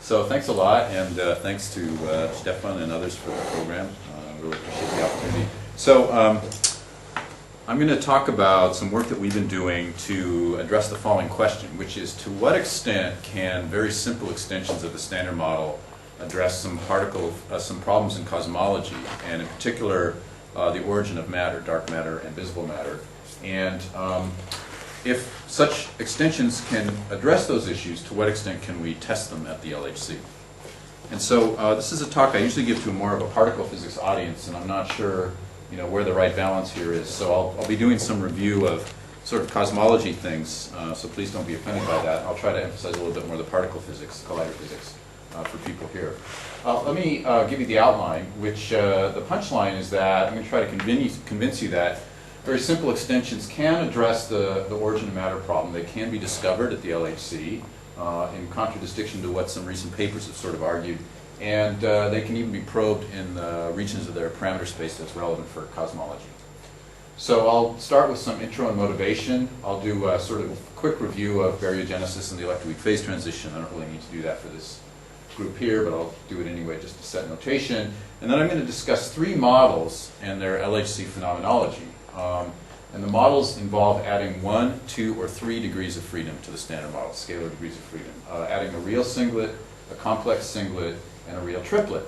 So thanks a lot, and thanks to Stefan and others for the program. Really appreciate the opportunity. So I'm going to talk about some work that we've been doing to address the following question, which is to what extent can very simple extensions of the Standard Model address some problems in cosmology, and in particular the origin of matter, dark matter and visible matter. And if such extensions can address those issues, to what extent can we test them at the LHC? And so this is a talk I usually give to more of a particle physics audience, and I'm not sure where the right balance here is. So I'll be doing some review of sort of cosmology things, so please don't be offended by that. I'll try to emphasize a little bit more the particle physics, collider physics, for people here. Let me give you the outline, which the punchline is that I'm going to try to convince you that very simple extensions can address the origin of matter problem. They can be discovered at the LHC, in contradistinction to what some recent papers have sort of argued. And they can even be probed in the regions of their parameter space that's relevant for cosmology. So I'll start with some intro and motivation. I'll do a sort of quick review of baryogenesis and the electroweak phase transition. I don't really need to do that for this group here, but I'll do it anyway just to set notation. And then I'm going to discuss three models and their LHC phenomenology. And the models involve adding 1, 2, or 3 degrees of freedom to the Standard Model, scalar degrees of freedom. Adding a real singlet, a complex singlet, and a real triplet.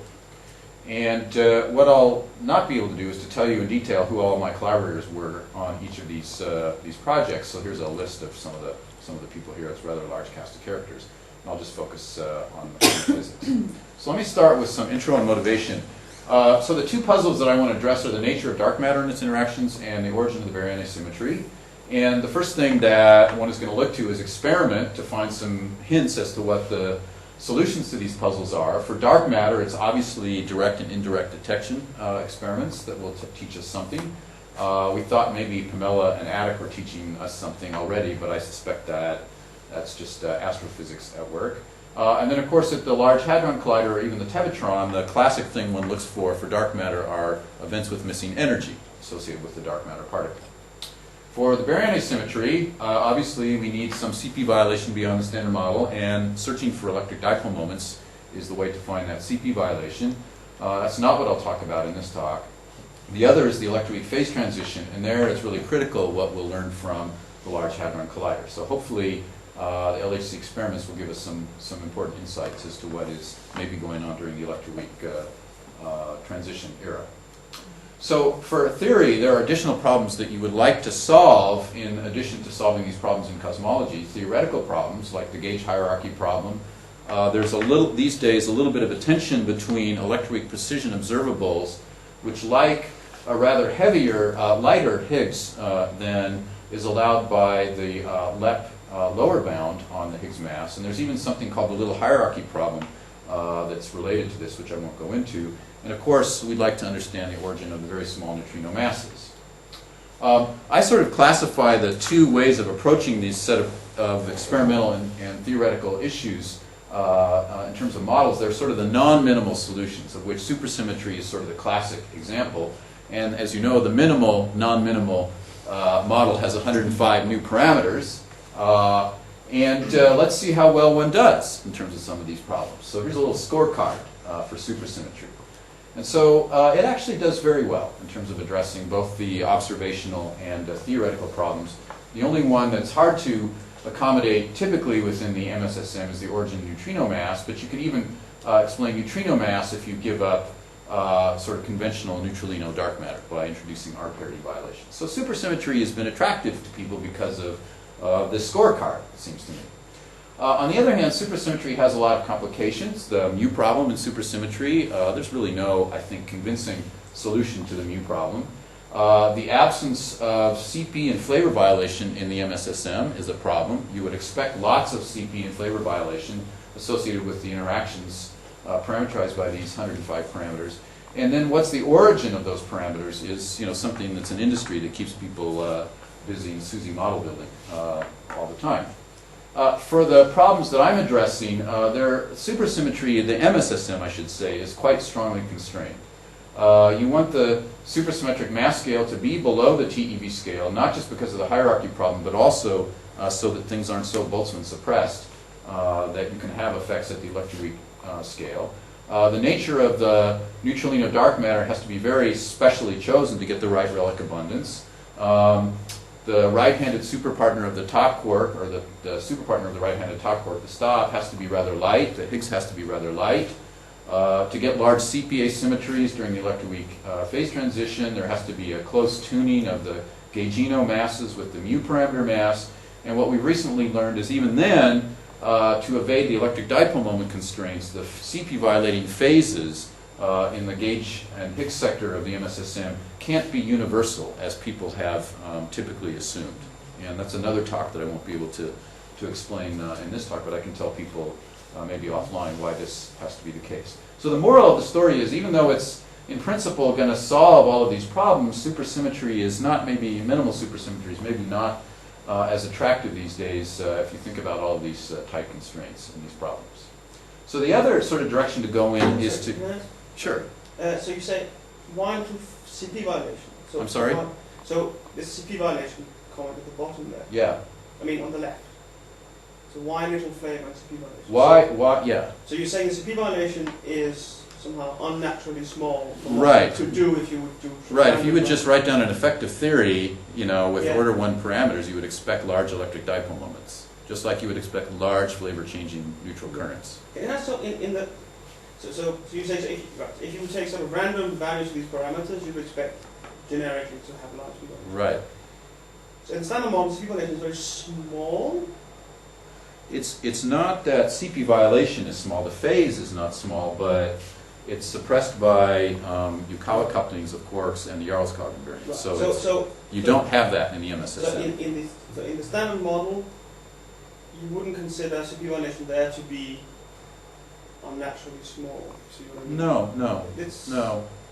And what I'll not be able to do is to tell you in detail who all my collaborators were on each of these projects. So here's a list of some of the people here. It's a rather large cast of characters. And I'll just focus on physics. So let me start with some intro and motivation. So the two puzzles that I want to address are the nature of dark matter and its interactions and the origin of the baryon asymmetry. And the first thing that one is going to look to is experiment to find some hints as to what the solutions to these puzzles are. For dark matter, it's obviously direct and indirect detection experiments that will teach us something. We thought maybe Pamela and Attic were teaching us something already, but I suspect that that's just astrophysics at work. And then, of course, at the Large Hadron Collider, or even the Tevatron, the classic thing one looks for dark matter are events with missing energy associated with the dark matter particle. For the baryon asymmetry, obviously we need some CP violation beyond the Standard Model, and searching for electric dipole moments is the way to find that CP violation. That's not what I'll talk about in this talk. The other is the electroweak phase transition, and there it's really critical what we'll learn from the Large Hadron Collider. So hopefully the LHC experiments will give us some important insights as to what is maybe going on during the electroweak transition era. So for theory, there are additional problems that you would like to solve in addition to solving these problems in cosmology. Theoretical problems, like the gauge hierarchy problem. There's these days a little bit of a tension between electroweak precision observables, which like a rather heavier, lighter Higgs than is allowed by the LEP lower bound on the Higgs mass. And there's even something called the little hierarchy problem that's related to this, which I won't go into. And of course, we'd like to understand the origin of the very small neutrino masses. I sort of classify the two ways of approaching these set of experimental and theoretical issues in terms of models. They're sort of the non-minimal solutions, of which supersymmetry is sort of the classic example. And as you know, the minimal, non-minimal model has 105 new parameters. And let's see how well one does in terms of some of these problems. So here's a little scorecard for supersymmetry. And so it actually does very well in terms of addressing both the observational and theoretical problems. The only one that's hard to accommodate typically within the MSSM is the origin of neutrino mass, but you can even explain neutrino mass if you give up sort of conventional neutralino dark matter by introducing R parity violations. So supersymmetry has been attractive to people because of this scorecard, it seems to me. On the other hand, supersymmetry has a lot of complications. The mu problem in supersymmetry, there's really no, I think, convincing solution to the mu problem. The absence of CP and flavor violation in the MSSM is a problem. You would expect lots of CP and flavor violation associated with the interactions parameterized by these 105 parameters. And then what's the origin of those parameters is something that's an industry that keeps people busy in SUSY model building all the time. For the problems that I'm addressing, their supersymmetry, the MSSM I should say, is quite strongly constrained. You want the supersymmetric mass scale to be below the TeV scale, not just because of the hierarchy problem, but also so that things aren't so Boltzmann suppressed. that you can have effects at the Electroweak scale. The nature of the neutralino dark matter has to be very specially chosen to get the right relic abundance. The right-handed superpartner of the top quark, or the superpartner of the right-handed top quark, the stop, has to be rather light. The Higgs has to be rather light. To get large CP asymmetries during the Electroweak phase transition, there has to be a close tuning of the gaugino masses with the mu parameter mass. And what we've recently learned is even then, to evade the electric dipole moment constraints, the CP violating phases in the gauge and Higgs sector of the MSSM can't be universal as people have typically assumed. And that's another talk that I won't be able to explain in this talk, but I can tell people maybe offline why this has to be the case. So the moral of the story is, even though it's in principle going to solve all of these problems, supersymmetry is not, maybe minimal supersymmetry is maybe not as attractive these days if you think about all of these tight constraints and these problems. So the other sort of direction to go in is to... Sure. So you say why into CP violation? So I'm sorry? So this CP violation comment at the bottom there. Yeah. I mean on the left. So why little flavor and CP violation? Why, yeah. So you're saying the CP violation is somehow unnaturally small for right. to do if you would do... Right, if you would just write down an effective theory, you know, with yeah. order 1 parameters, you would expect large electric dipole moments. Just like you would expect large flavor changing neutral currents. And that's so in the... So you say, so if you would take sort of random values of these parameters, you would expect generically to have large CP violation. Right. So in the standard model, CP violation is very small. It's not that CP violation is small. The phase is not small, but it's suppressed by Yukawa couplings of quarks and the Yarlskog invariant. Right. So you don't have that in the MSSM. So in the standard model, you wouldn't consider CP violation there to be unnaturally small. See what I mean? No. No.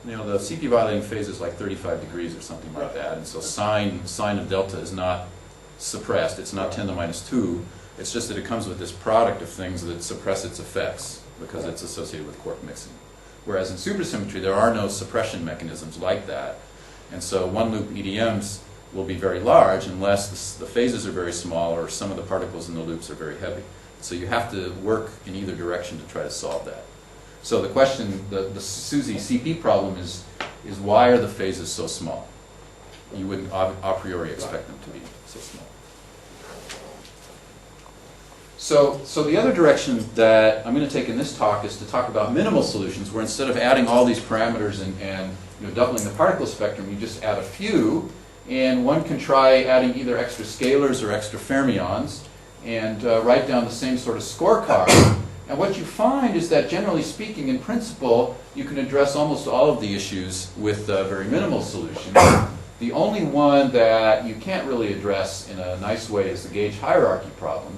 You know, the CP violating phase is like 35 degrees or something like right. that, and so sine of delta is not suppressed. It's not 10 to the minus 2. It's just that it comes with this product of things that suppress its effects because it's associated with quark mixing. Whereas in supersymmetry, there are no suppression mechanisms like that. And so one-loop EDMs will be very large unless the phases are very small or some of the particles in the loops are very heavy. So you have to work in either direction to try to solve that. So the question, the SUSY CP problem is why are the phases so small? You wouldn't a priori expect them to be so small. So the other direction that I'm going to take in this talk is to talk about minimal solutions, where instead of adding all these parameters and you know, doubling the particle spectrum, you just add a few, and one can try adding either extra scalars or extra fermions, and write down the same sort of scorecard. And what you find is that, generally speaking, in principle, you can address almost all of the issues with very minimal solutions. The only one that you can't really address in a nice way is the gauge hierarchy problem.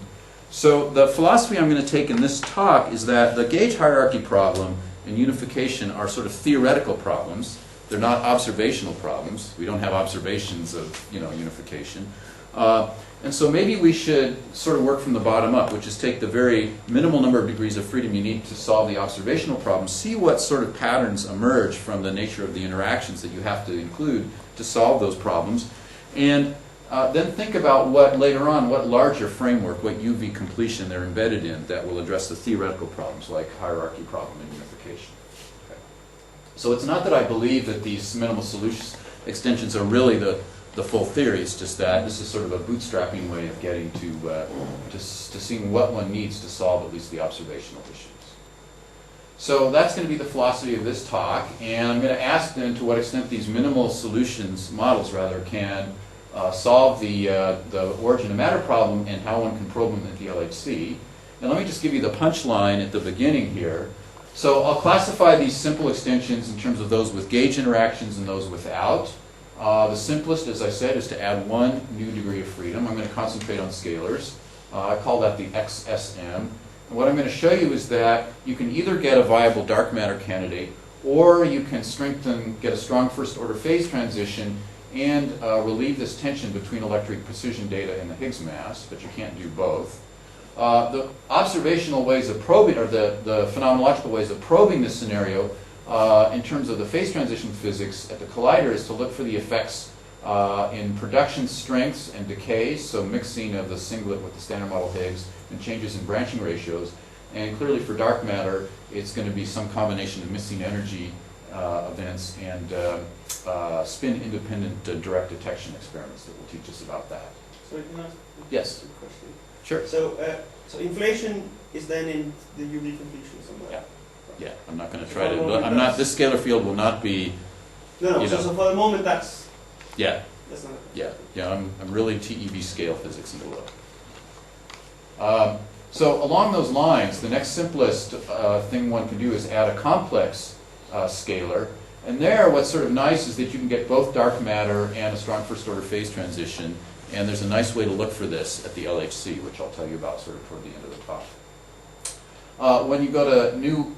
So the philosophy I'm going to take in this talk is that the gauge hierarchy problem and unification are sort of theoretical problems. They're not observational problems. We don't have observations of, you know, unification. And so maybe we should sort of work from the bottom up, which is take the very minimal number of degrees of freedom you need to solve the observational problem, see what sort of patterns emerge from the nature of the interactions that you have to include to solve those problems, and then think about what later on, what larger framework, what UV completion they're embedded in that will address the theoretical problems like hierarchy problem and unification. Okay. So it's not that I believe that these minimal solution extensions are really the full theory. It's just that this is sort of a bootstrapping way of getting to seeing what one needs to solve at least the observational issues. So that's going to be the philosophy of this talk, and I'm going to ask then to what extent these minimal solutions models rather can solve the origin of matter problem and how one can probe them at the LHC. And let me just give you the punchline at the beginning here. So I'll classify these simple extensions in terms of those with gauge interactions and those without. The simplest, as I said, is to add one new degree of freedom. I'm going to concentrate on scalars. I call that the XSM. And what I'm going to show you is that you can either get a viable dark matter candidate, or you can get a strong first order phase transition and relieve this tension between electric precision data and the Higgs mass, but you can't do both. The observational ways of probing, or the phenomenological ways of probing this scenario in terms of the phase transition physics at the collider is to look for the effects in production strengths and decays, so mixing of the singlet with the standard model Higgs, and changes in branching ratios. And clearly for dark matter, it's going to be some combination of missing energy events and spin-independent direct detection experiments that will teach us about that. So can I ask Yes. a question? Sure. So inflation is then in the UV completion somewhere. Yeah. Yeah, I'm not going to try to. I'm not. This scalar field will not be. No. You know. So for the moment, that's Yeah. not. Yeah. I'm really TeV scale physics and below. So along those lines, the next simplest thing one can do is add a complex scalar. And there, what's sort of nice is that you can get both dark matter and a strong first order phase transition. And there's a nice way to look for this at the LHC, which I'll tell you about sort of toward the end of the talk. When you go to new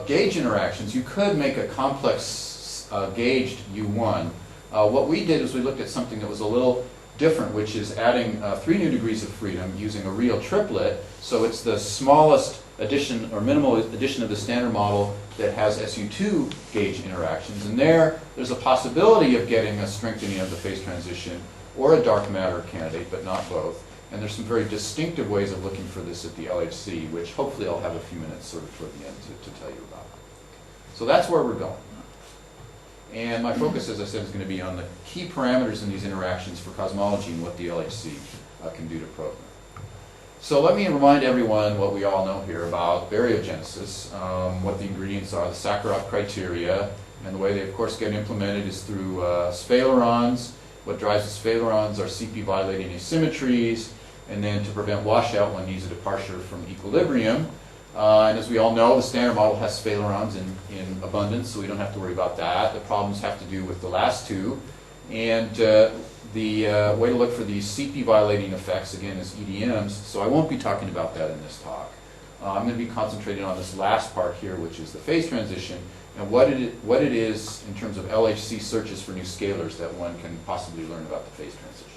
gauge interactions, you could make a complex gauged U1. What we did is we looked at something that was a little different, which is adding 3 new degrees of freedom using a real triplet. So it's the smallest addition or minimal addition of the standard model that has SU2 gauge interactions. And there's a possibility of getting a strengthening of the phase transition or a dark matter candidate, but not both. And there's some very distinctive ways of looking for this at the LHC, which hopefully I'll have a few minutes sort of toward the end to tell you about. So that's where we're going. And my focus, as I said, is going to be on the key parameters in these interactions for cosmology and what the LHC can do to probe them. So let me remind everyone what we all know here about baryogenesis, what the ingredients are, the Sakharov criteria, and the way they, of course, get implemented is through sphalerons. What drives the sphalerons are CP violating asymmetries, and then to prevent washout, one needs a departure from equilibrium. And as we all know, the standard model has sphalerons in abundance, so we don't have to worry about that. The problems have to do with the last two. And the way to look for these CP violating effects, again, is EDMs, so I won't be talking about that in this talk. I'm going to be concentrating on this last part here, which is the phase transition, and what it is in terms of LHC searches for new scalars that one can possibly learn about the phase transition.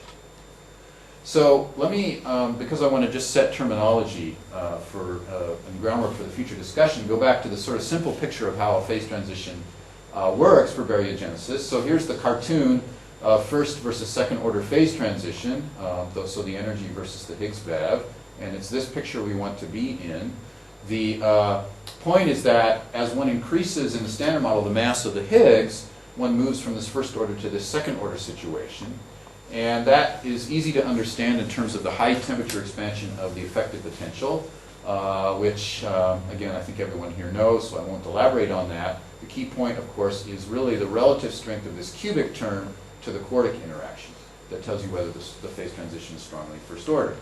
So let me, because I want to just set terminology and groundwork for the future discussion, go back to the sort of simple picture of how a phase transition works for baryogenesis. So here's the cartoon of first versus second order phase transition, so the energy versus the Higgs BeV, and it's this picture we want to be in. The point is that as one increases in the standard model the mass of the Higgs, one moves from this first order to this second order situation. And that is easy to understand in terms of the high temperature expansion of the effective potential, which, again, I think everyone here knows, so I won't elaborate on that. The key point, of course, is really the relative strength of this cubic term to the quartic interaction that tells you whether the phase transition is strongly first order.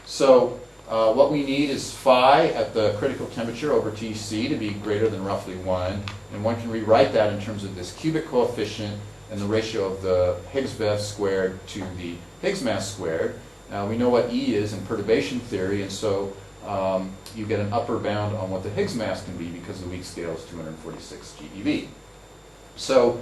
So what we need is phi at the critical temperature over Tc to be greater than roughly 1, and one can rewrite that in terms of this cubic coefficient and the ratio of the Higgs BeV squared to the Higgs mass squared. Now we know what E is in perturbation theory, and so you get an upper bound on what the Higgs mass can be because the weak scale is 246 GeV. So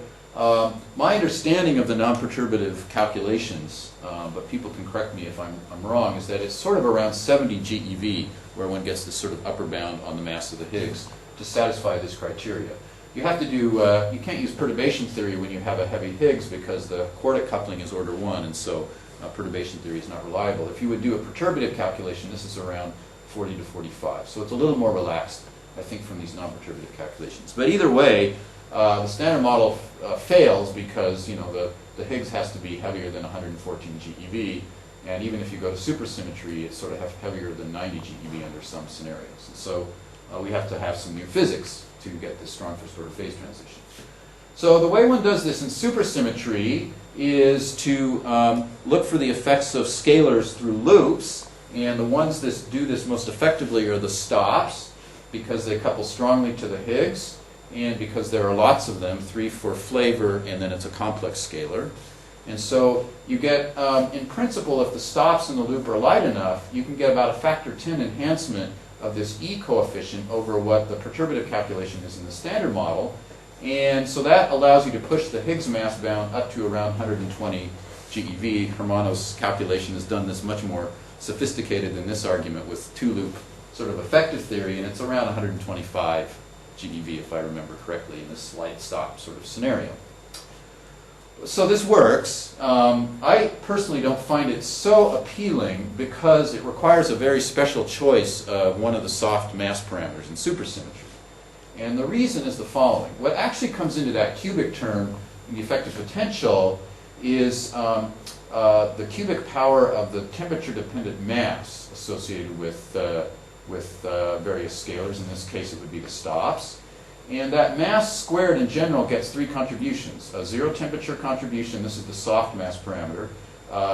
my understanding of the non-perturbative calculations, but people can correct me if I'm wrong, is that it's sort of around 70 GeV where one gets this sort of upper bound on the mass of the Higgs to satisfy this criteria. You have to do, you can't use perturbation theory when you have a heavy Higgs because the quartic coupling is order 1, and so perturbation theory is not reliable. If you would do a perturbative calculation, this is around 40 to 45. So it's a little more relaxed, I think, from these non-perturbative calculations. But either way, the standard model fails because, you know, the Higgs has to be heavier than 114 GeV, and even if you go to supersymmetry, it's sort of heavier than 90 GeV under some scenarios. And so we have to have some new physics to get this strong first order phase transition. So the way one does this in supersymmetry is to look for the effects of scalars through loops, and the ones that do this most effectively are the stops, because they couple strongly to the Higgs, and because there are lots of them, 3 for flavor, and then it's a complex scalar. And so you get, in principle, if the stops in the loop are light enough, you can get about a factor 10 enhancement of this E coefficient over what the perturbative calculation is in the standard model. And so that allows you to push the Higgs mass bound up to around 120 GeV. Hermano's calculation has done this much more sophisticated than this argument with two-loop sort of effective theory, and it's around 125 GeV, if I remember correctly, in this light stop sort of scenario. So this works. I personally don't find it so appealing because it requires a very special choice of one of the soft mass parameters in supersymmetry. And the reason is the following. What actually comes into that cubic term in the effective potential is the cubic power of the temperature-dependent mass associated with various scalars. In this case, it would be the stops. And that mass squared in general gets three contributions. A zero temperature contribution, this is the soft mass parameter,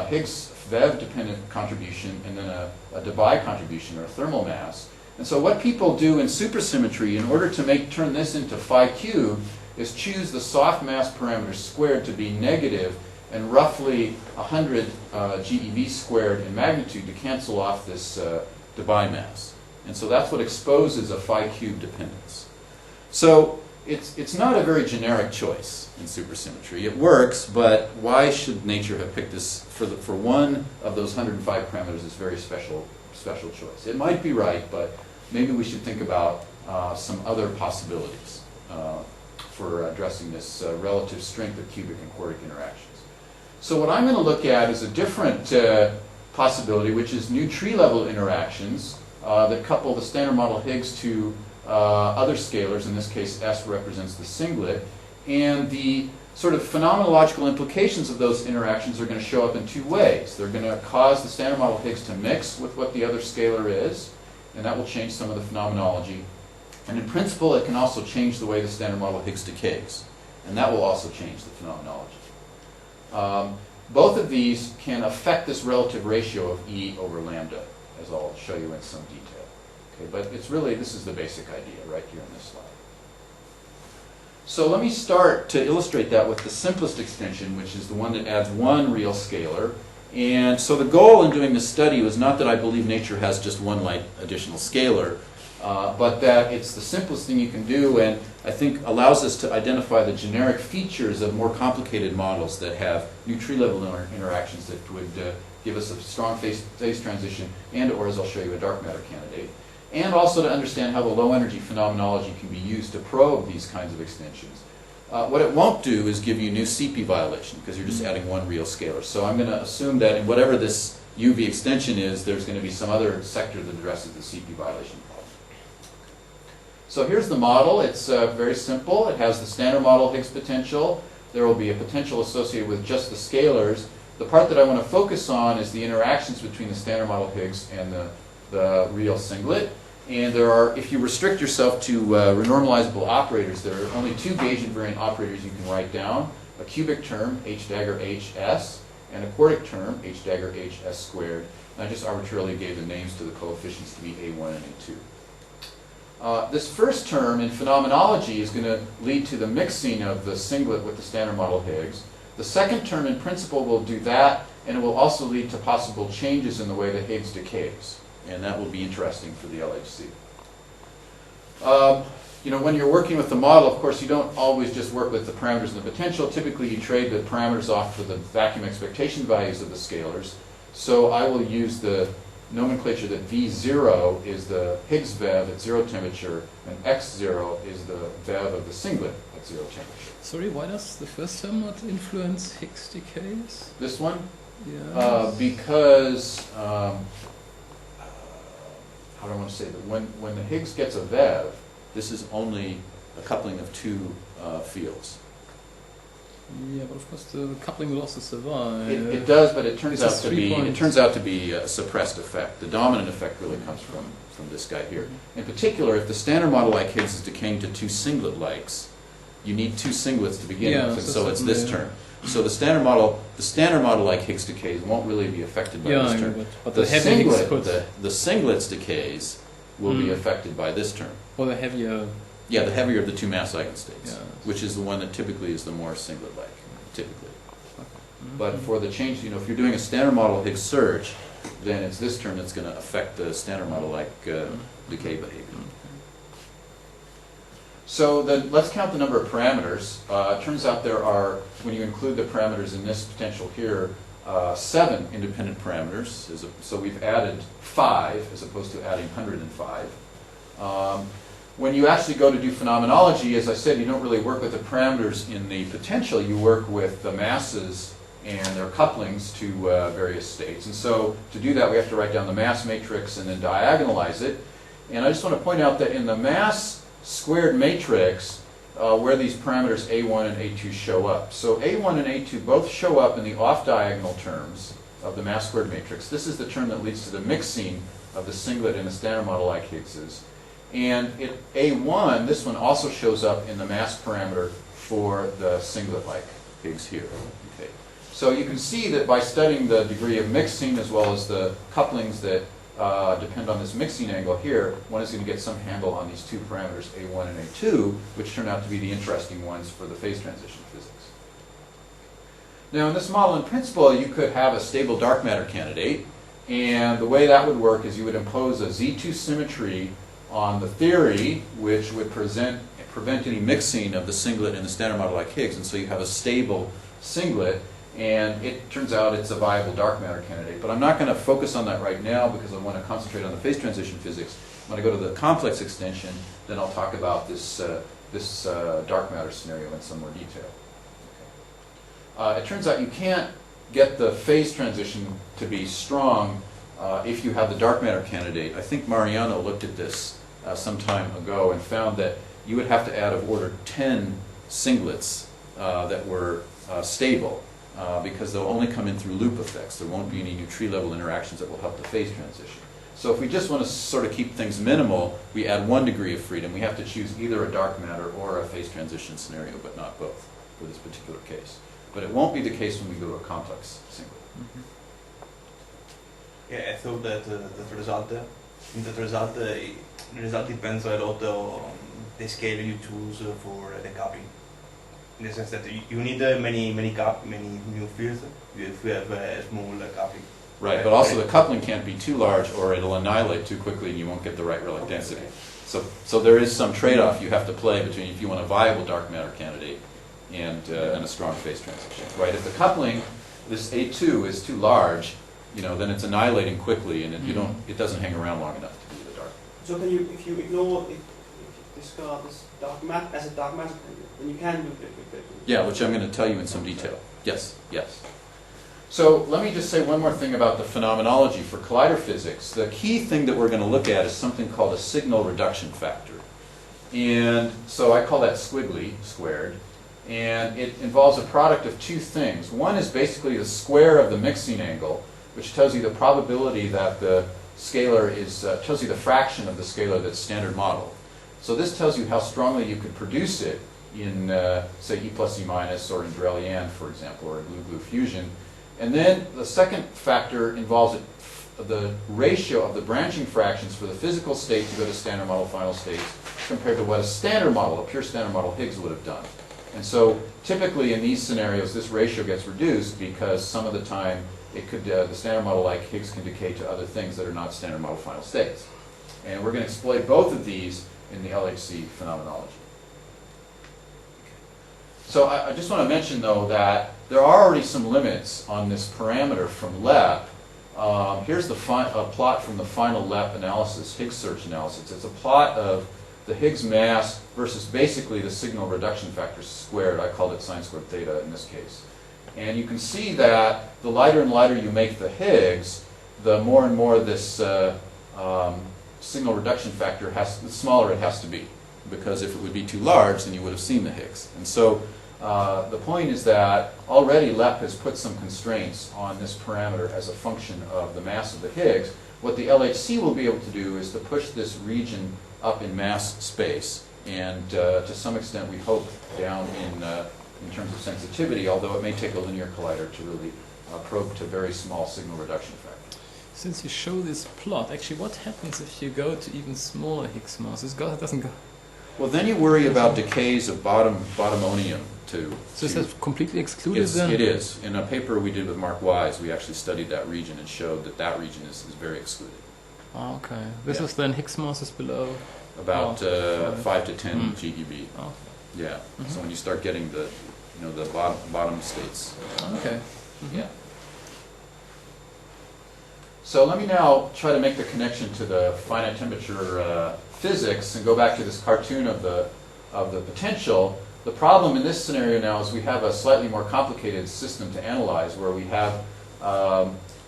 Higgs Vev-dependent contribution, and then a Debye contribution, or a thermal mass. And so what people do in supersymmetry, in order to turn this into phi cubed, is choose the soft mass parameter squared to be negative and roughly 100 GeV squared in magnitude to cancel off this Debye mass. And so that's what exposes a phi cubed dependence. So it's not a very generic choice in supersymmetry. It works, but why should nature have picked this for one of those 105 parameters? This very special choice. It might be right, but maybe we should think about some other possibilities for addressing this relative strength of cubic and quartic interactions. So what I'm going to look at is a different possibility, which is new tree-level interactions that couple the standard model Higgs to other scalars. In this case, S represents the singlet, and the sort of phenomenological implications of those interactions are going to show up in two ways. They're going to cause the standard model Higgs to mix with what the other scalar is, and that will change some of the phenomenology. And in principle, it can also change the way the standard model Higgs decays, and that will also change the phenomenology. Both of these can affect this relative ratio of E over lambda, as I'll show you in some detail. Okay, but it's really, this is the basic idea right here in this slide. So let me start to illustrate that with the simplest extension, which is the one that adds one real scalar. And so the goal in doing this study was not that I believe nature has just one light additional scalar, but that it's the simplest thing you can do, and I think allows us to identify the generic features of more complicated models that have new tree-level interactions that would give us a strong phase transition, and or, as I'll show you, a dark matter candidate. And also to understand how the low-energy phenomenology can be used to probe these kinds of extensions. What it won't do is give you new CP violation, because you're just adding one real scalar. So I'm going to assume that in whatever this UV extension is, there's going to be some other sector that addresses the CP violation problem. So here's the model. It's very simple. It has the standard model Higgs potential. There will be a potential associated with just the scalars. The part that I want to focus on is the interactions between the standard model Higgs and the real singlet. And there are, if you restrict yourself to renormalizable operators, there are only two gauge invariant operators you can write down: a cubic term, h dagger hs, and a quartic term, h dagger hs squared. And I just arbitrarily gave the names to the coefficients to be a1 and a2. This first term in phenomenology is going to lead to the mixing of the singlet with the standard model Higgs. The second term in principle will do that, and it will also lead to possible changes in the way the Higgs decays. And that will be interesting for the LHC. When you're working with the model, of course, you don't always just work with the parameters and the potential. Typically, you trade the parameters off for the vacuum expectation values of the scalars. So I will use the nomenclature that V0 is the Higgs Vev at zero temperature, and X0 is the Vev of the singlet at zero temperature. Sorry, why does the first term not influence Higgs decays? This one? Yeah. Because how do I want to say that? When the Higgs gets a Vev, this is only a coupling of two fields. Yeah, but of course the coupling losses survive. It does, but it turns out to be a suppressed effect. The dominant effect really comes from this guy here. In particular, if the standard model like Higgs is decaying to two singlet likes, you need two singlets to begin with, and so it's this term. So the standard model like Higgs decays won't really be affected by this term. But the heavy Higgs could. The singlets decays will be affected by this term. Or the heavier. Yeah, the heavier of the two mass eigenstates, Yeah. which is the one that typically is the more singlet-like, typically. Okay. But for the change, if you're doing a standard model Higgs search, then it's this term that's going to affect the standard model-like decay behavior. So let's count the number of parameters. It turns out there are, when you include the parameters in this potential here, 7 independent parameters. So we've added 5 as opposed to adding 105. when you actually go to do phenomenology, as I said, you don't really work with the parameters in the potential. You work with the masses and their couplings to various states. And so to do that, we have to write down the mass matrix and then diagonalize it. And I just want to point out that in the mass squared matrix, where these parameters A1 and A2 show up. So A1 and A2 both show up in the off-diagonal terms of the mass squared matrix. This is the term that leads to the mixing of the singlet and the standard model like Higgs's. And A1, this one also shows up in the mass parameter for the singlet-like Higgs here. Okay. So you can see that by studying the degree of mixing as well as the couplings that depend on this mixing angle here, one is going to get some handle on these two parameters, A1 and A2, which turn out to be the interesting ones for the phase transition physics. Now in this model in principle, you could have a stable dark matter candidate, and the way that would work is you would impose a Z2 symmetry on the theory, which would prevent any mixing of the singlet and the standard model like Higgs, and so you have a stable singlet, and it turns out it's a viable dark matter candidate. But I'm not going to focus on that right now because I want to concentrate on the phase transition physics. When I go to the complex extension, then I'll talk about this dark matter scenario in some more detail. Okay. It turns out you can't get the phase transition to be strong if you have the dark matter candidate. I think Mariano looked at this some time ago and found that you would have to add of order 10 singlets that were stable. Because they'll only come in through loop effects. There won't be any new tree-level interactions that will help the phase transition. So if we just want to sort of keep things minimal, we add 1 degree of freedom. We have to choose either a dark matter or a phase transition scenario, but not both for this particular case. But it won't be the case when we go to a complex singlet. Mm-hmm. Yeah, I thought that the result depends a lot on the scale you choose for the coupling. In the sense that you need many new fields if you have a small coupling. Right, but also the coupling can't be too large or it'll annihilate too quickly and you won't get the right relic density. So there is some trade-off you have to play between if you want a viable dark matter candidate and a strong phase transition. Right, if the coupling, this A2 is too large, then it's annihilating quickly and it doesn't hang around long enough to be the dark. So can you, if you ignore, if you discard this dark matter as a dark matter candidate, then you can do it. Yeah, which I'm going to tell you in some detail. Yes. So let me just say one more thing about the phenomenology for collider physics. The key thing that we're going to look at is something called a signal reduction factor. And so I call that squiggly squared. And it involves a product of 2 things. One is basically the square of the mixing angle, which tells you the probability that the scalar is, tells you the fraction of the scalar that's standard model. So this tells you how strongly you could produce it in, say, E plus E minus, or in Drell-Yan, for example, or in glue-glue fusion. And then the second factor involves the ratio of the branching fractions for the physical state to go to standard model final states compared to what a standard model, a pure standard model Higgs would have done. And so typically in these scenarios, this ratio gets reduced because some of the time it could, the standard model like Higgs can decay to other things that are not standard model final states. And we're going to exploit both of these in the LHC phenomenology. So I just want to mention, though, that there are already some limits on this parameter from LEP. Here's the plot from the final LEP analysis, Higgs search analysis. It's a plot of the Higgs mass versus basically the signal reduction factor squared. I called it sine squared theta in this case. And you can see that the lighter and lighter you make the Higgs, the more and more this signal reduction factor the smaller it has to be. Because if it would be too large, then you would have seen the Higgs. And so the point is that already LEP has put some constraints on this parameter as a function of the mass of the Higgs. What the LHC will be able to do is to push this region up in mass space, and to some extent we hope down in terms of sensitivity, although it may take a linear collider to really probe to very small signal reduction factor. Since you show this plot, actually what happens if you go to even smaller Higgs masses? It doesn't go. Well, then you worry about decays of bottomonium too. So is that completely excluded then? It is. In a paper we did with Mark Wise, we actually studied that region and showed that that region is very excluded. Oh, okay. This is then Higgs masses below? About 5 to 10 GeV. Oh. Yeah. So when you start getting the bottom states. Okay. Yeah. So let me now try to make the connection to the finite temperature physics and go back to this cartoon of the potential, the problem in this scenario now is we have a slightly more complicated system to analyze where we have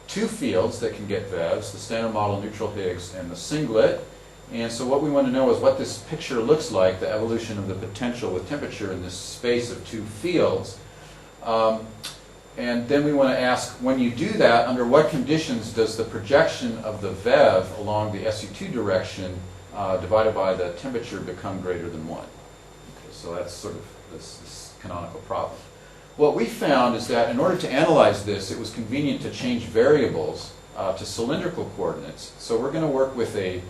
two fields that can get VEVs, the standard model neutral Higgs and the singlet. And so what we want to know is what this picture looks like, the evolution of the potential with temperature in this space of two fields. And then we want to ask, when you do that, under what conditions does the projection of the VEV along the SU2 direction divided by the temperature become greater than 1? Okay, so that's sort of this canonical problem. What we found is that in order to analyze this, it was convenient to change variables to cylindrical coordinates. So we're going to work with a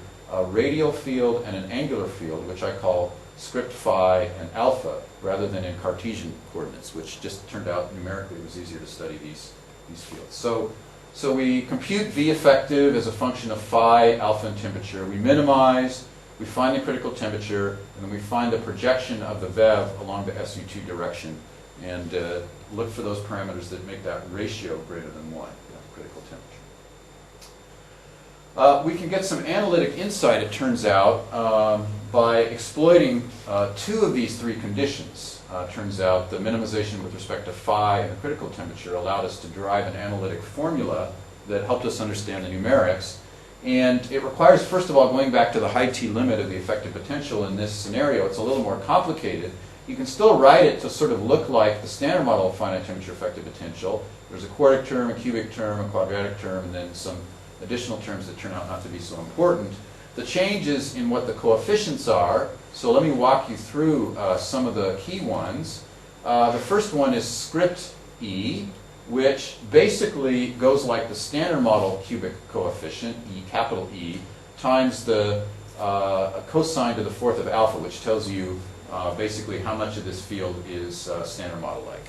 radial field and an angular field, which I call script phi and alpha, rather than in Cartesian coordinates, which just turned out numerically it was easier to study these fields. So we compute V effective as a function of phi, alpha, and temperature. We minimize, we find the critical temperature, and then we find the projection of the VEV along the SU2 direction, and look for those parameters that make that ratio greater than 1, critical temperature. We can get some analytic insight, it turns out, by exploiting two of these three conditions. Turns out the minimization with respect to phi and the critical temperature allowed us to derive an analytic formula that helped us understand the numerics. And it requires, first of all, going back to the high T limit of the effective potential in this scenario. It's a little more complicated. You can still write it to sort of look like the standard model of finite temperature effective potential. There's a quartic term, a cubic term, a quadratic term, and then some additional terms that turn out not to be so important. The change is in what the coefficients are. So let me walk you through some of the key ones. The first one is script E, which basically goes like the standard model cubic coefficient, E, capital E, times the cosine to the fourth of alpha, which tells you basically how much of this field is standard model-like.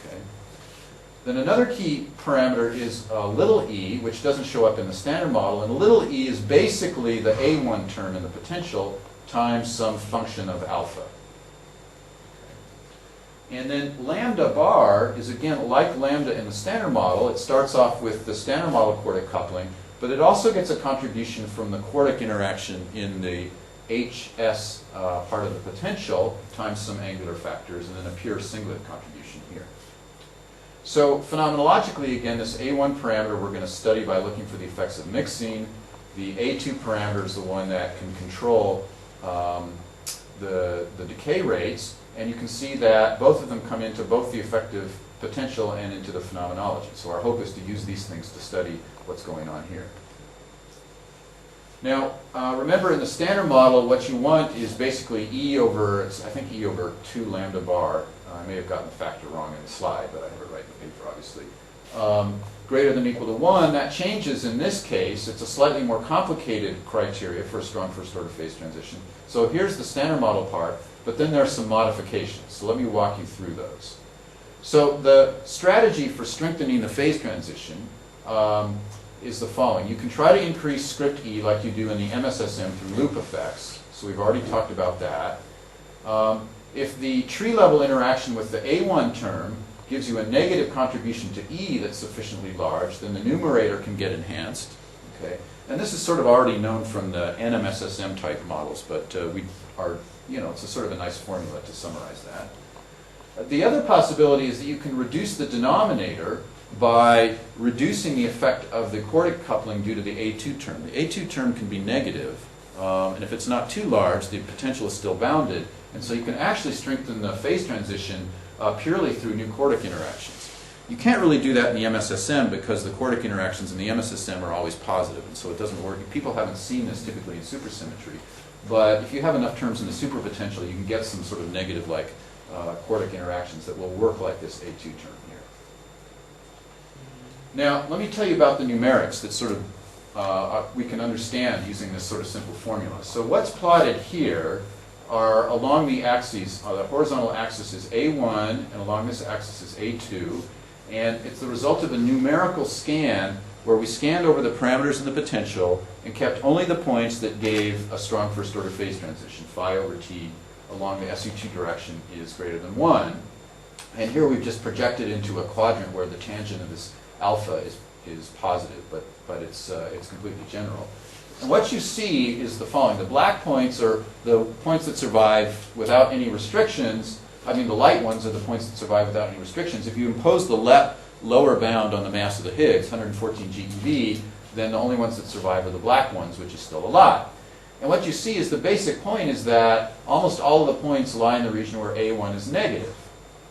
Okay. Then another key parameter is little e, which doesn't show up in the standard model. And little e is basically the A1 term in the potential times some function of alpha. And then lambda bar is, again, like lambda in the standard model. It starts off with the standard model quartic coupling, but it also gets a contribution from the quartic interaction in the HS part of the potential times some angular factors, and then a pure singlet contribution here. So phenomenologically, again, this A1 parameter we're going to study by looking for the effects of mixing. The A2 parameter is the one that can control the decay rates. And you can see that both of them come into both the effective potential and into the phenomenology. So our hope is to use these things to study what's going on here. Now, remember in the standard model, what you want is basically E over, I think E over 2 lambda bar. I may have gotten the factor wrong in the slide, but I have it right in the paper, obviously. Greater than or equal to 1, that changes in this case. It's a slightly more complicated criteria for a strong first order phase transition. So here's the standard model part, but then there are some modifications. So let me walk you through those. So the strategy for strengthening the phase transition is the following. You can try to increase script E like you do in the MSSM through loop effects. So we've already talked about that. If the tree level interaction with the A1 term gives you a negative contribution to E that's sufficiently large, then the numerator can get enhanced. Okay? And this is sort of already known from the NMSSM type models, but it's a sort of a nice formula to summarize that. The other possibility is that you can reduce the denominator by reducing the effect of the quartic coupling due to the A2 term. The A2 term can be negative, and if it's not too large, the potential is still bounded, and so you can actually strengthen the phase transition purely through new quartic interactions. You can't really do that in the MSSM because the quartic interactions in the MSSM are always positive, and so it doesn't work. People haven't seen this typically in supersymmetry, but if you have enough terms in the superpotential, you can get some sort of negative-like quartic interactions that will work like this A2 term here. Now, let me tell you about the numerics that sort of we can understand using this sort of simple formula. So what's plotted here are along the axes, the horizontal axis is A1, and along this axis is A2, and it's the result of a numerical scan where we scanned over the parameters in the potential and kept only the points that gave a strong first order phase transition. Phi over T along the SU2 direction is greater than 1. And here we've just projected into a quadrant where the tangent of this alpha is positive, but it's completely general. And what you see is the following. The black points are the points that survive without any restrictions. I mean, the light ones are the points that survive without any restrictions. If you impose the lower bound on the mass of the Higgs, 114 GeV, then the only ones that survive are the black ones, which is still a lot. And what you see is the basic point is that almost all of the points lie in the region where A1 is negative,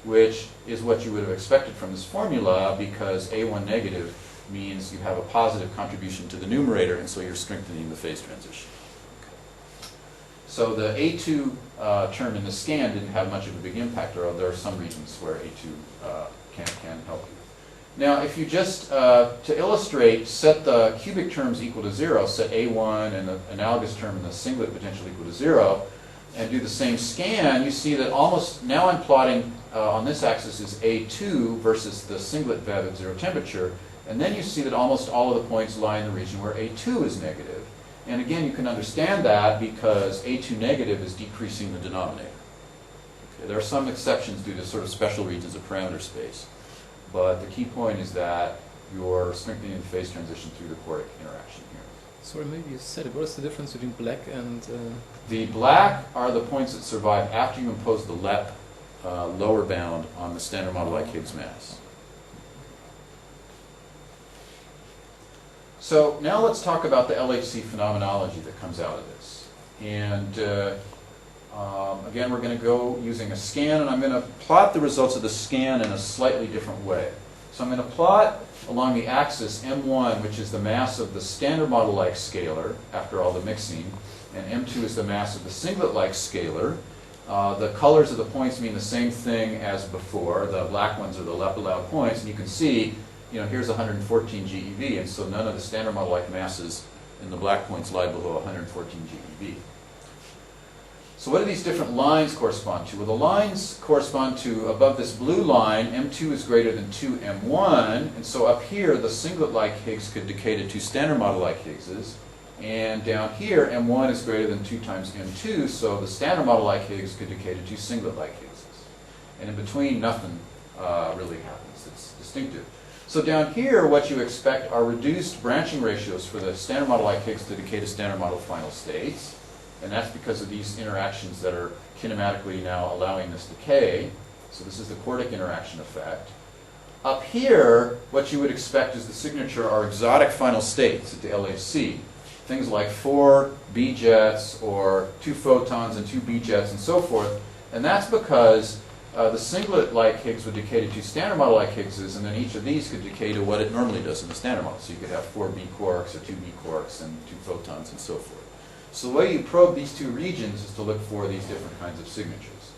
which is what you would have expected from this formula, because A1 negative means you have a positive contribution to the numerator, and so you're strengthening the phase transition. Okay. So the A2 term in the scan didn't have much of a big impact, although there are some regions where A2 can help you. Now, if you just, to illustrate, set the cubic terms equal to 0, set A1 and the analogous term in the singlet potential equal to 0, and do the same scan, you see that almost, now I'm plotting on this axis is A2 versus the singlet VEV at 0 temperature, and then you see that almost all of the points lie in the region where A2 is negative. And again, you can understand that because A2 negative is decreasing the denominator. Okay, there are some exceptions due to sort of special regions of parameter space. But the key point is that you're strengthening the phase transition through the quartic interaction here. Sorry, maybe you said it. What is the difference between black and... The black are the points that survive after you impose the LEP lower bound on the standard model-like Higgs mass. So now let's talk about the LHC phenomenology that comes out of this. And again, we're going to go using a scan, and I'm going to plot the results of the scan in a slightly different way. So I'm going to plot along the axis M1, which is the mass of the standard model-like scalar, after all the mixing, and M2 is the mass of the singlet-like scalar. The colors of the points mean the same thing as before. The black ones are the LEP-allowed points, and you can see, you know, here's 114 GeV, and so none of the standard model-like masses in the black points lie below 114 GeV. So what do these different lines correspond to? Well, the lines correspond to, above this blue line, M2 is greater than 2M1, and so up here, the singlet-like Higgs could decay to 2 standard model-like Higgses, and down here, M1 is greater than 2 times M2, so the standard model-like Higgs could decay to 2 singlet-like Higgses. And in between, nothing really happens. It's distinctive. So down here, what you expect are reduced branching ratios for the standard model-like Higgs to decay to standard model final states. And that's because of these interactions that are kinematically now allowing this decay. So this is the quartic interaction effect. Up here, what you would expect is the signature are exotic final states at the LHC. Things like 4 B jets or 2 photons and 2 B jets and so forth. And that's because the singlet-like Higgs would decay to 2 standard model-like Higgses, and then each of these could decay to what it normally does in the standard model. So you could have 4 B quarks or 2 B quarks and 2 photons and so forth. So the way you probe these two regions is to look for these different kinds of signatures.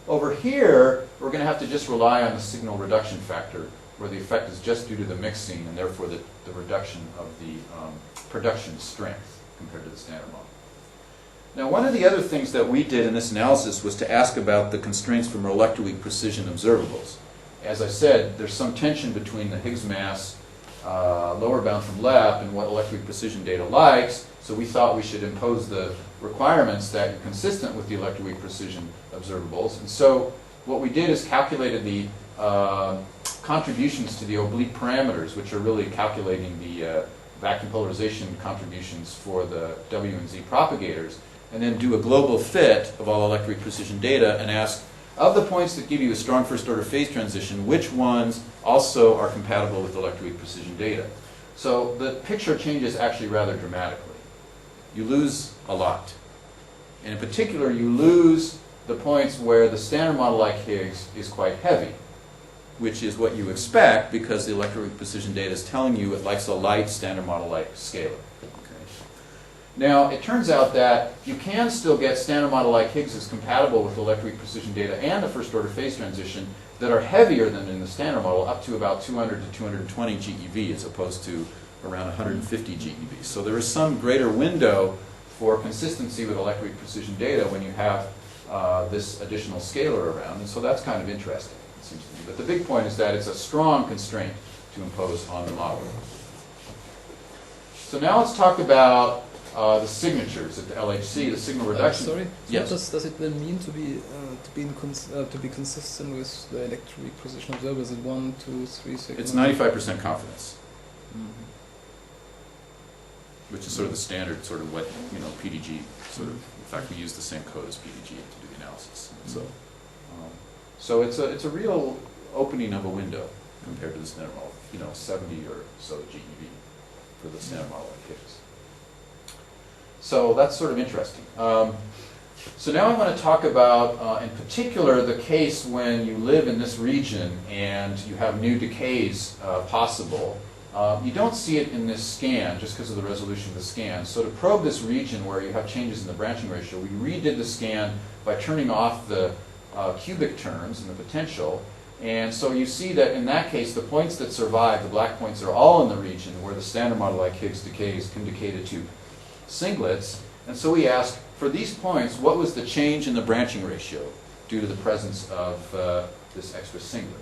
Over here, we're going to have to just rely on the signal reduction factor, where the effect is just due to the mixing and therefore the reduction of the production strength compared to the standard model. Now, one of the other things that we did in this analysis was to ask about the constraints from electroweak precision observables. As I said, there's some tension between the Higgs mass lower bound from LEP and what electroweak precision data likes, so we thought we should impose the requirements that are consistent with the electroweak precision observables. And so what we did is calculated the contributions to the oblique parameters, which are really calculating the vacuum polarization contributions for the W and Z propagators, and then do a global fit of all electroweak precision data and ask, of the points that give you a strong first-order phase transition, which ones also are compatible with electroweak precision data? So the picture changes actually rather dramatically. You lose a lot. And in particular, you lose the points where the standard model-like Higgs is quite heavy, which is what you expect because the electroweak precision data is telling you it likes a light standard model-like scalar. Now, it turns out that you can still get standard model-like Higgses compatible with electroweak precision data and the first-order phase transition that are heavier than in the standard model, up to about 200 to 220 GeV as opposed to around 150 GeV. So there is some greater window for consistency with electroweak precision data when you have this additional scalar around, and so that's kind of interesting, it seems to me. But the big point is that it's a strong constraint to impose on the model. So now let's talk about the signatures at the LHC, the signal reduction. Sorry? Yes. So does it then mean to be consistent with the electroweak precision observer? Is it 1, 2, 3 signals? It's 95% confidence. Mm-hmm. which is sort of the standard, sort of what, you know, PDG sort of, in fact, we use the same code as PDG to do the analysis. So it's a real opening of a window compared to the standard model, you know, 70 or so GeV for the standard model like Higgs. So that's sort of interesting. So now I want to talk about, in particular, the case when you live in this region and you have new decays possible. You don't see it in this scan just because of the resolution of the scan. So to probe this region where you have changes in the branching ratio, we redid the scan by turning off the cubic terms and the potential. And so you see that in that case, the points that survive, the black points, are all in the region where the standard model like Higgs decays can decay to two singlets. And so we ask, for these points, what was the change in the branching ratio due to the presence of this extra singlet?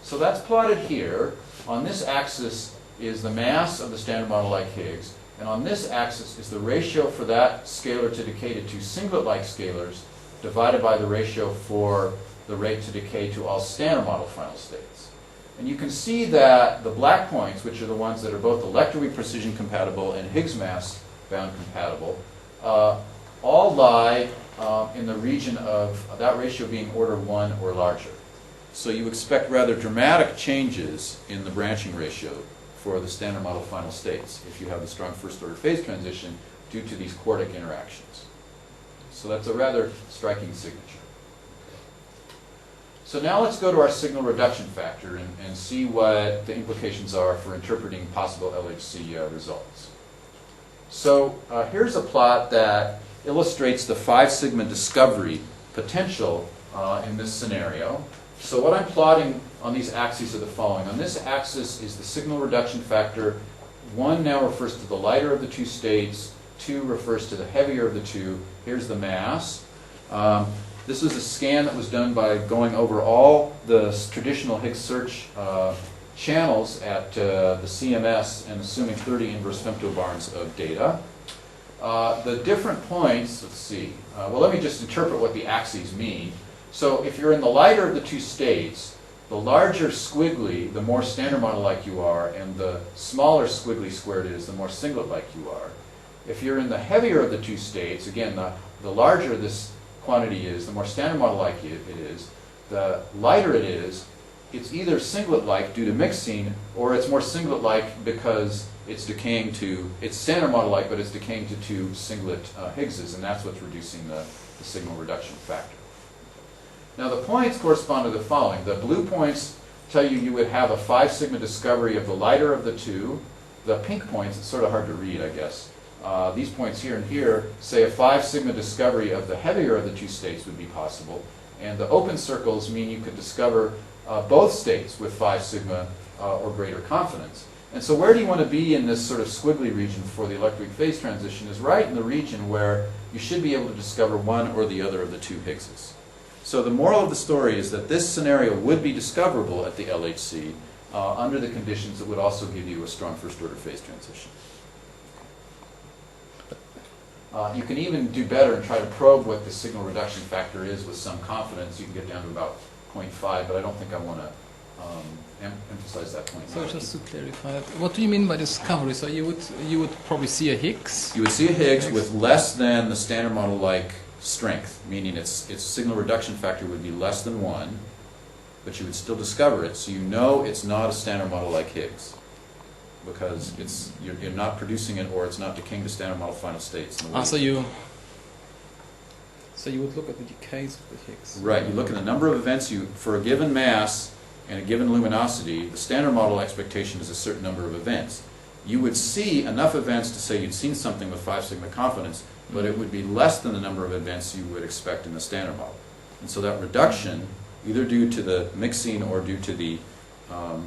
So that's plotted here. On this axis is the mass of the standard model like Higgs, and on this axis is the ratio for that scalar to decay to two singlet-like scalars divided by the ratio for the rate to decay to all standard model final states. And you can see that the black points, which are the ones that are both electroweak precision compatible and Higgs mass bound compatible, all lie in the region of that ratio being order 1 or larger. So you expect rather dramatic changes in the branching ratio for the standard model final states if you have a strong first order phase transition due to these quartic interactions. So that's a rather striking signature. So now let's go to our signal reduction factor and see what the implications are for interpreting possible LHC results. So here's a plot that illustrates the 5 sigma discovery potential in this scenario. So what I'm plotting on these axes are the following. On this axis is the signal reduction factor. 1 now refers to the lighter of the two states. 2 refers to the heavier of the two. Here's the mass. This was a scan that was done by going over all the traditional Higgs search channels at the CMS and assuming 30 inverse femtobarns of data. The different points, let's see. Well, let me just interpret what the axes mean. So if you're in the lighter of the two states, the larger squiggly, the more standard model-like you are, and the smaller squiggly squared is, the more singlet-like you are. If you're in the heavier of the two states, again, the larger this quantity is, the more standard model-like it is. The lighter it is, it's either singlet-like due to mixing, or it's more singlet-like because it's decaying to, it's standard model-like, but it's decaying to two singlet Higgses, and that's what's reducing the signal reduction factor. Now the points correspond to the following. The blue points tell you you would have a 5 sigma discovery of the lighter of the two. The pink points, it's sort of hard to read, I guess. These points here and here say a 5 sigma discovery of the heavier of the two states would be possible. And the open circles mean you could discover both states with 5 sigma or greater confidence. And so where do you want to be in this sort of squiggly region for the electroweak phase transition is right in the region where you should be able to discover one or the other of the two Higgses. So the moral of the story is that this scenario would be discoverable at the LHC under the conditions that would also give you a strong first order phase transition. You can even do better and try to probe what the signal reduction factor is with some confidence. You can get down to about 0.5, but I don't think I want to emphasize that point. So just to clarify that, what do you mean by discovery? So you would probably see a Higgs? You would see a Higgs with less than the standard model-like strength, meaning its signal reduction factor would be less than 1, but you would still discover it, so you know it's not a standard model-like Higgs, because you're not producing it, or it's not decaying to standard model final states. So you would look at the decays of the Higgs. Right. You look at the number of events for a given mass and a given luminosity. The standard model expectation is a certain number of events. You would see enough events to say you'd seen something with 5 sigma confidence, but it would be less than the number of events you would expect in the standard model. And so that reduction, either due to the mixing or due to the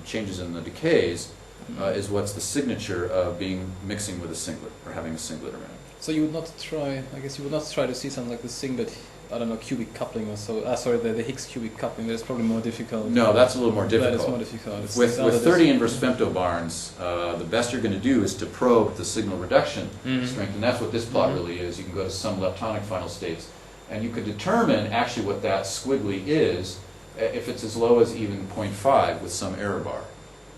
changes in the decays, is what's the signature of mixing with a singlet, or having a singlet around. So you would not try, I guess you would not try to see something like the singlet, I don't know, cubic coupling or so. Sorry, the Higgs cubic coupling. That's probably more difficult. No, that's a little more difficult. That is more difficult. With 30 inverse femtobarns, the best you're going to do is to probe the signal reduction strength, and that's what this plot really is. You can go to some leptonic final states, and you could determine actually what that squiggly is if it's as low as even 0.5 with some error bar.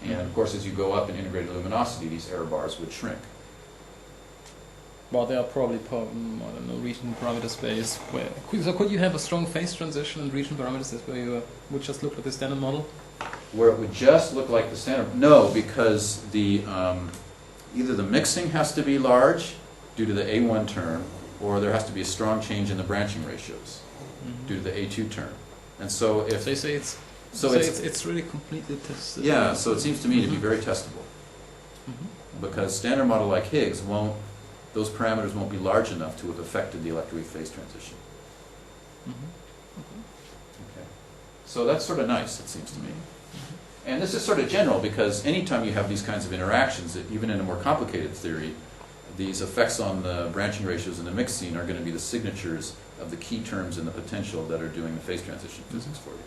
And of course, as you go up in integrated luminosity, these error bars would shrink. Well, there are probably, I don't know, region parameter space. So could you have a strong phase transition in region parameter space where you would just look at the standard model? Where it would just look like the standard? No, because the either the mixing has to be large due to the A1 term, or there has to be a strong change in the branching ratios due to the A2 term. And so if So you say it's really completely tested. yeah, so it seems to me to be very testable, because standard model like Higgs won't, those parameters won't be large enough to have affected the electroweak phase transition. Okay. So that's sort of nice, it seems to me. And this is sort of general, because anytime you have these kinds of interactions, even in a more complicated theory, these effects on the branching ratios and the mixing are going to be the signatures of the key terms in the potential that are doing the phase transition physics for you.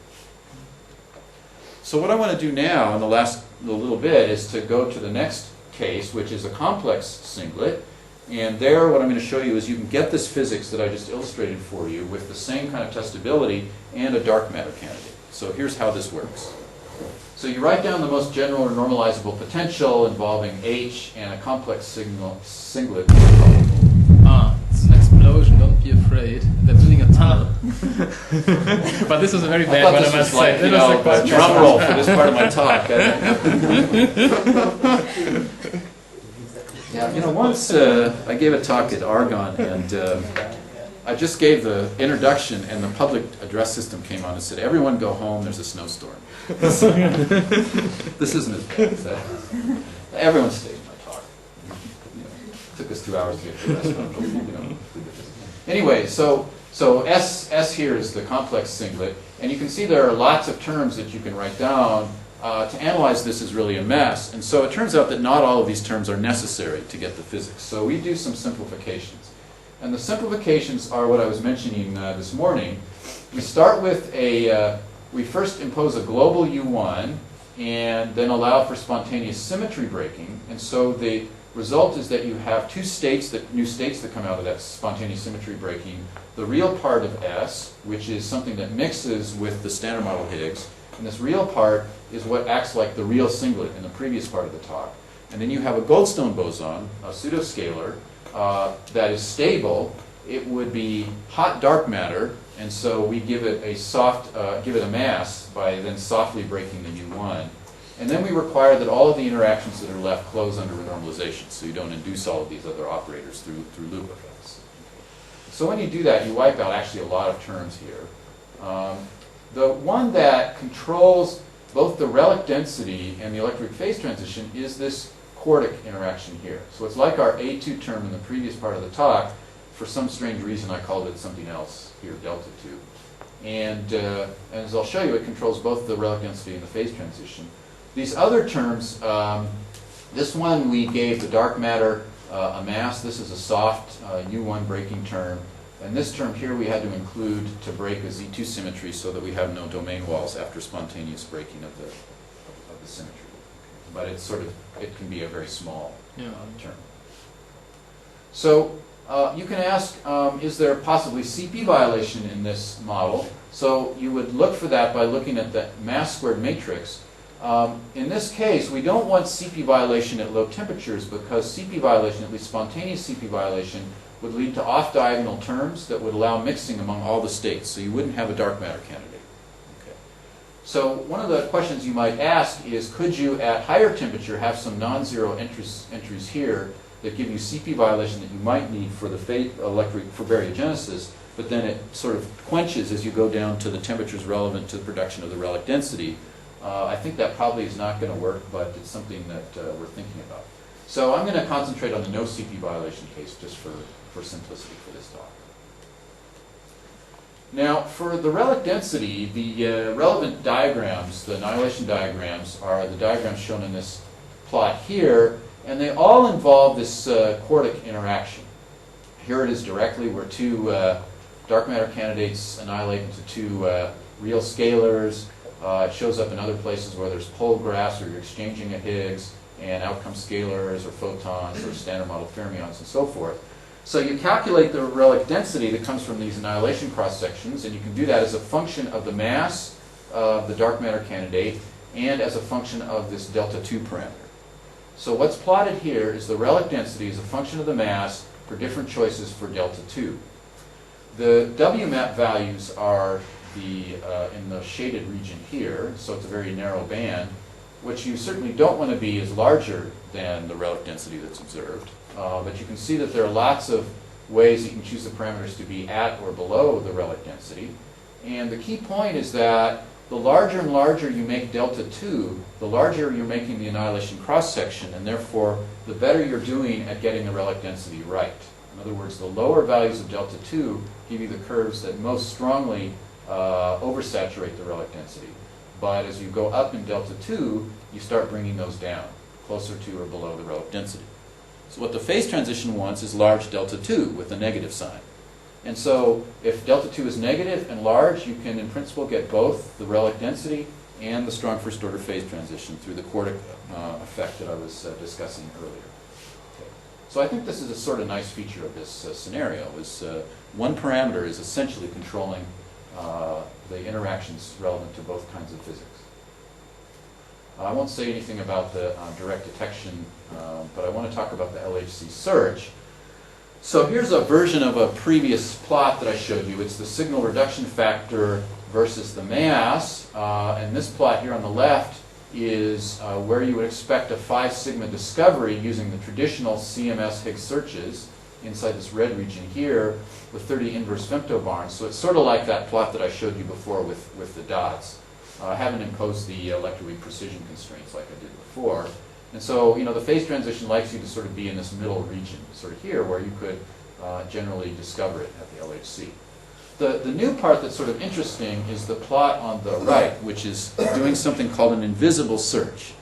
So what I want to do now in the last little bit is to go to the next case, which is a complex singlet. And there, what I'm going to show you is you can get this physics that I just illustrated for you with the same kind of testability and a dark matter candidate. So here's how this works. So you write down the most general or normalizable potential involving H and a complex singlet. It's an explosion, don't be afraid. They're building a tunnel. But this was a very bad one, I must say. This was like, a drum roll for this part of my talk. Yeah, you know, once I gave a talk at Argonne, and I just gave the introduction, and the public address system came on and said, "Everyone go home, there's a snowstorm." This isn't as bad as that. Everyone stayed my talk. You know, it took us 2 hours to get to the restaurant. You know. Anyway, so S here is the complex singlet, and you can see there are lots of terms that you can write down. To analyze this is really a mess, and so it turns out that not all of these terms are necessary to get the physics. So we do some simplifications. And the simplifications are what I was mentioning this morning. We start with we first impose a global U1 and then allow for spontaneous symmetry breaking. And so the result is that you have new states that come out of that spontaneous symmetry breaking. The real part of S, which is something that mixes with the standard model Higgs, and this real part is what acts like the real singlet in the previous part of the talk. And then you have a Goldstone boson, a pseudoscalar, that is stable. It would be hot dark matter, and so we give it a mass by then softly breaking the U1. And then we require that all of the interactions that are left close under renormalization, so you don't induce all of these other operators through loop effects. So when you do that, you wipe out actually a lot of terms here. The one that controls both the relic density and the electroweak phase transition is this quartic interaction here. So it's like our A2 term in the previous part of the talk. For some strange reason, I called it something else here, delta 2. And as I'll show you, it controls both the relic density and the phase transition. These other terms, this one we gave the dark matter a mass. This is a soft U1 breaking term. And this term here we had to include to break a Z2 symmetry so that we have no domain walls after spontaneous breaking of the symmetry. But it's it can be a very small term. So you can ask, is there possibly CP violation in this model? So you would look for that by looking at the mass squared matrix. In this case, we don't want CP violation at low temperatures because CP violation, at least spontaneous CP violation, would lead to off-diagonal terms that would allow mixing among all the states. So you wouldn't have a dark matter candidate. Okay. So one of the questions you might ask is, could you at higher temperature have some non-zero entries here that give you CP violation that you might need for the for baryogenesis, but then it sort of quenches as you go down to the temperatures relevant to the production of the relic density? I think that probably is not going to work, but it's something that we're thinking about. So I'm going to concentrate on the no CP violation case just for simplicity for this talk. Now, for the relic density, the relevant diagrams, the annihilation diagrams, are the diagrams shown in this plot here, and they all involve this quartic interaction. Here it is directly where two dark matter candidates annihilate into two real scalars. It shows up in other places where there's pole graphs or you're exchanging a Higgs, and out come scalars or photons or standard model fermions and so forth. So you calculate the relic density that comes from these annihilation cross-sections, and you can do that as a function of the mass of the dark matter candidate and as a function of this delta 2 parameter. So what's plotted here is the relic density as a function of the mass for different choices for delta 2. The WMAP values are in the shaded region here, so it's a very narrow band. What you certainly don't want to be is larger than the relic density that's observed. But you can see that there are lots of ways you can choose the parameters to be at or below the relic density. And the key point is that the larger and larger you make delta 2, the larger you're making the annihilation cross-section, and therefore the better you're doing at getting the relic density right. In other words, the lower values of delta 2 give you the curves that most strongly oversaturate the relic density. But as you go up in delta 2, you start bringing those down, closer to or below the relic density. So what the phase transition wants is large delta 2 with a negative sign. And so if delta 2 is negative and large, you can in principle get both the relic density and the strong first order phase transition through the quartic effect that I was discussing earlier. Okay. So I think this is a sort of nice feature of this scenario, is one parameter is essentially controlling the interactions relevant to both kinds of physics. I won't say anything about the direct detection, but I want to talk about the LHC search. So here's a version of a previous plot that I showed you. It's the signal reduction factor versus the mass. And this plot here on the left is where you would expect a 5 sigma discovery using the traditional CMS Higgs searches inside this red region here with 30 inverse femtobarns. So it's sort of like that plot that I showed you before with the dots. I haven't imposed the Electroweak precision constraints like I did before. And so, you know, the phase transition likes you to sort of be in this middle region, sort of here, where you could generally discover it at the LHC. The new part that's sort of interesting is the plot on the right, which is doing something called an invisible search,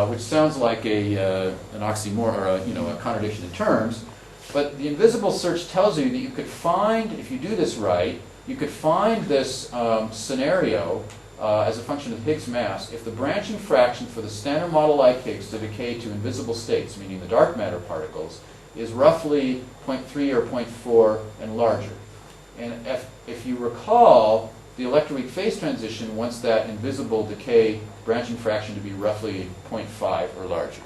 which sounds like an oxymoron or a contradiction in terms. But the invisible search tells you that you could find, if you do this right, you could find this scenario as a function of Higgs mass if the branching fraction for the standard model like Higgs to decay to invisible states, meaning the dark matter particles, is roughly 0.3 or 0.4 and larger. And if you recall, the Electroweak phase transition wants that invisible decay branching fraction to be roughly 0.5 or larger.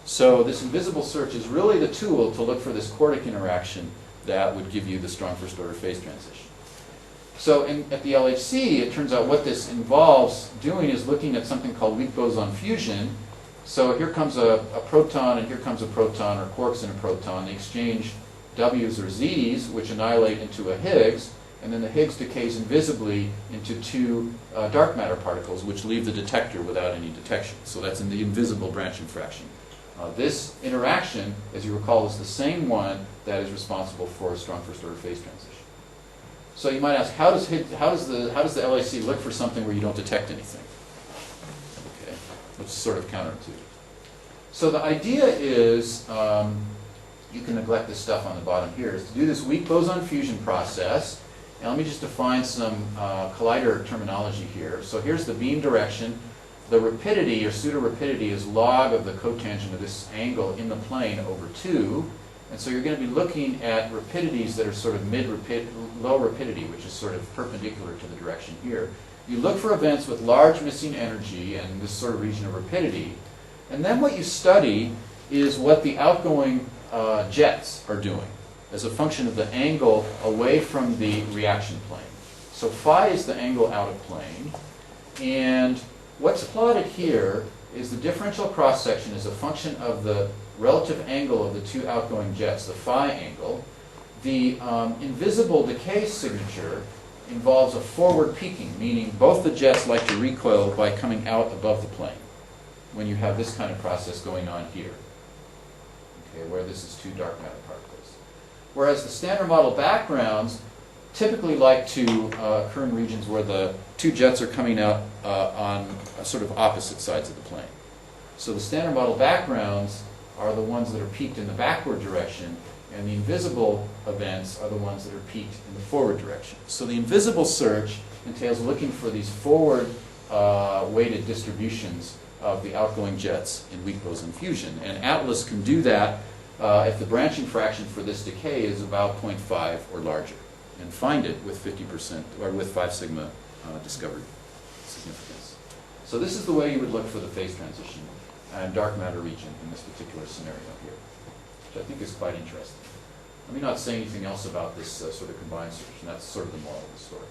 So this invisible search is really the tool to look for this quartic interaction that would give you the strong first order phase transition. So at the LHC, it turns out what this involves doing is looking at something called weak boson fusion. So here comes a proton and here comes a proton, or quarks and a proton. They exchange W's or Z's, which annihilate into a Higgs, and then the Higgs decays invisibly into 2 dark matter particles, which leave the detector without any detection. So that's in the invisible branching fraction. This interaction, as you recall, is the same one that is responsible for a strong first order phase transition. So you might ask, how does the LHC look for something where you don't detect anything? Okay, which is sort of counterintuitive. So the idea is, you can neglect this stuff on the bottom here, is to do this weak boson fusion process. And let me just define some collider terminology here. So here's the beam direction. The rapidity, or pseudo-rapidity, is log of the cotangent of this angle in the plane over 2. And so you're going to be looking at rapidities that are sort of low rapidity, which is sort of perpendicular to the direction here. You look for events with large missing energy and this sort of region of rapidity. And then what you study is what the outgoing jets are doing as a function of the angle away from the reaction plane. So phi is the angle out of plane. And what's plotted here is the differential cross-section is a function of the relative angle of the 2 outgoing jets, the phi angle. The invisible decay signature involves a forward peaking, meaning both the jets like to recoil by coming out above the plane when you have this kind of process going on here, okay, where this is 2 dark matter particles. Whereas the standard model backgrounds typically like to occur in regions where the 2 jets are coming out on sort of opposite sides of the plane. So the standard model backgrounds are the ones that are peaked in the backward direction, and the invisible events are the ones that are peaked in the forward direction. So the invisible search entails looking for these forward weighted distributions of the outgoing jets in weak boson fusion. And Atlas can do that if the branching fraction for this decay is about 0.5 or larger, and find it with 50% or with 5 sigma discovered significance. So this is the way you would look for the phase transition and dark matter region in this particular scenario here, which I think is quite interesting. let me not say anything else about this sort of combined solution. That's sort of the moral of the story.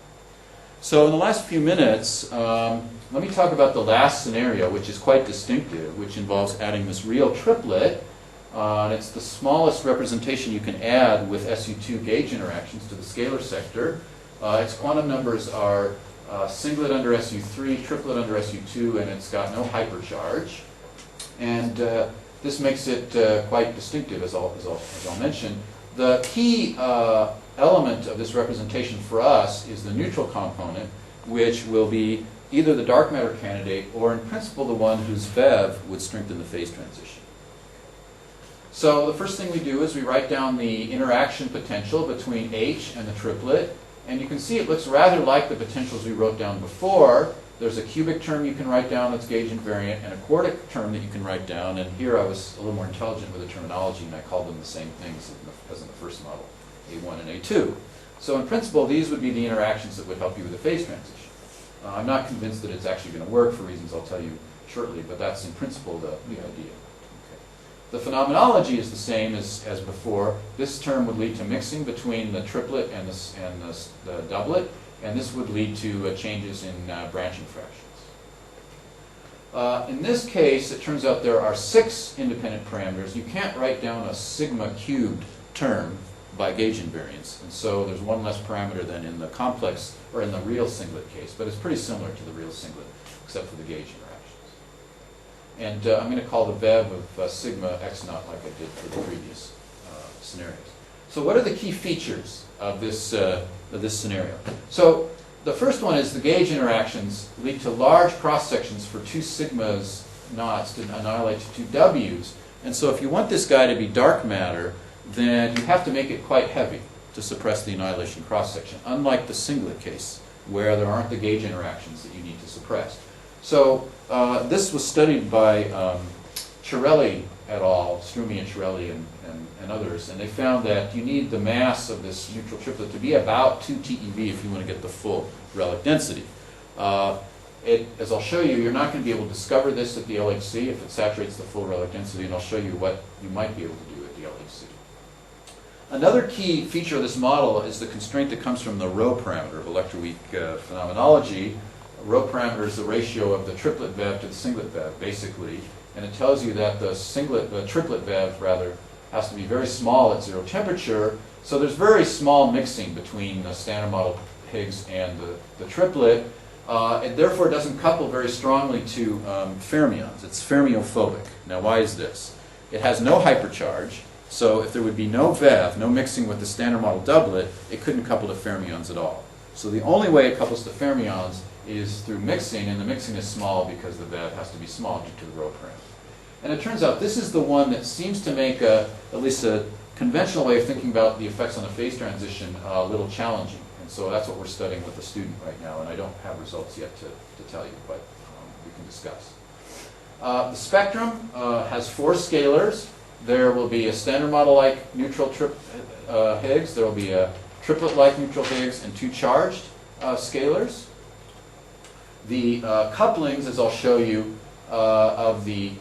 So in the last few minutes, let me talk about the last scenario, which is quite distinctive, which involves adding this real triplet. And it's the smallest representation you can add with SU2 gauge interactions to the scalar sector. Its quantum numbers are singlet under SU3, triplet under SU2, and it's got no hypercharge. And this makes it quite distinctive, as I'll mention. The key element of this representation for us is the neutral component, which will be either the dark matter candidate or, in principle, the one whose VEV would strengthen the phase transition. So the first thing we do is we write down the interaction potential between H and the triplet. And you can see it looks rather like the potentials we wrote down before. There's a cubic term you can write down that's gauge invariant, and a quartic term that you can write down. And here I was a little more intelligent with the terminology, and I called them the same things as in the first model, A1 and A2. So in principle, these would be the interactions that would help you with the phase transition. I'm not convinced that it's actually going to work for reasons I'll tell you shortly, but that's in principle the idea. Okay. The phenomenology is the same as before. This term would lead to mixing between the triplet and the doublet, and this would lead to changes in branching fractions. In this case, it turns out there are 6 independent parameters. You can't write down a sigma cubed term by gauge invariance, and so there's one less parameter than in the complex or in the real singlet case, but it's pretty similar to the real singlet except for the gauge interactions. And I'm going to call the VEV of sigma x naught like I did for the previous scenarios. So what are the key features of this scenario? So the first one is the gauge interactions lead to large cross sections for 2 sigmas knots to annihilate to 2 w's. And so if you want this guy to be dark matter, then you have to make it quite heavy to suppress the annihilation cross section, unlike the singlet case, where there aren't the gauge interactions that you need to suppress. So this was studied by Chiarelli et al., Strumi and Chiarelli and others, and they found that you need the mass of this neutral triplet to be about 2 TeV if you want to get the full relic density. As I'll show you, you're not going to be able to discover this at the LHC if it saturates the full relic density, and I'll show you what you might be able to do at the LHC. Another key feature of this model is the constraint that comes from the rho parameter of Electroweak phenomenology. Rho parameter is the ratio of the triplet VEV to the singlet VEV, basically, and it tells you that the triplet VEV, rather, has to be very small at 0 temperature. So there's very small mixing between the standard model Higgs and the triplet. It therefore doesn't couple very strongly to fermions. It's fermiophobic. Now, why is this? It has no hypercharge. So if there would be no VEV, no mixing with the standard model doublet, it couldn't couple to fermions at all. So the only way it couples to fermions is through mixing, and the mixing is small because the VEV has to be small due to the rho parameter. And it turns out this is the one that seems to make at least a conventional way of thinking about the effects on the phase transition a little challenging. And so that's what we're studying with the student right now, and I don't have results yet to tell you, but we can discuss. The spectrum has 4 scalars. There will be a standard model-like neutral Higgs. There will be a triplet-like neutral Higgs and 2 charged scalars. The couplings, as I'll show you, of the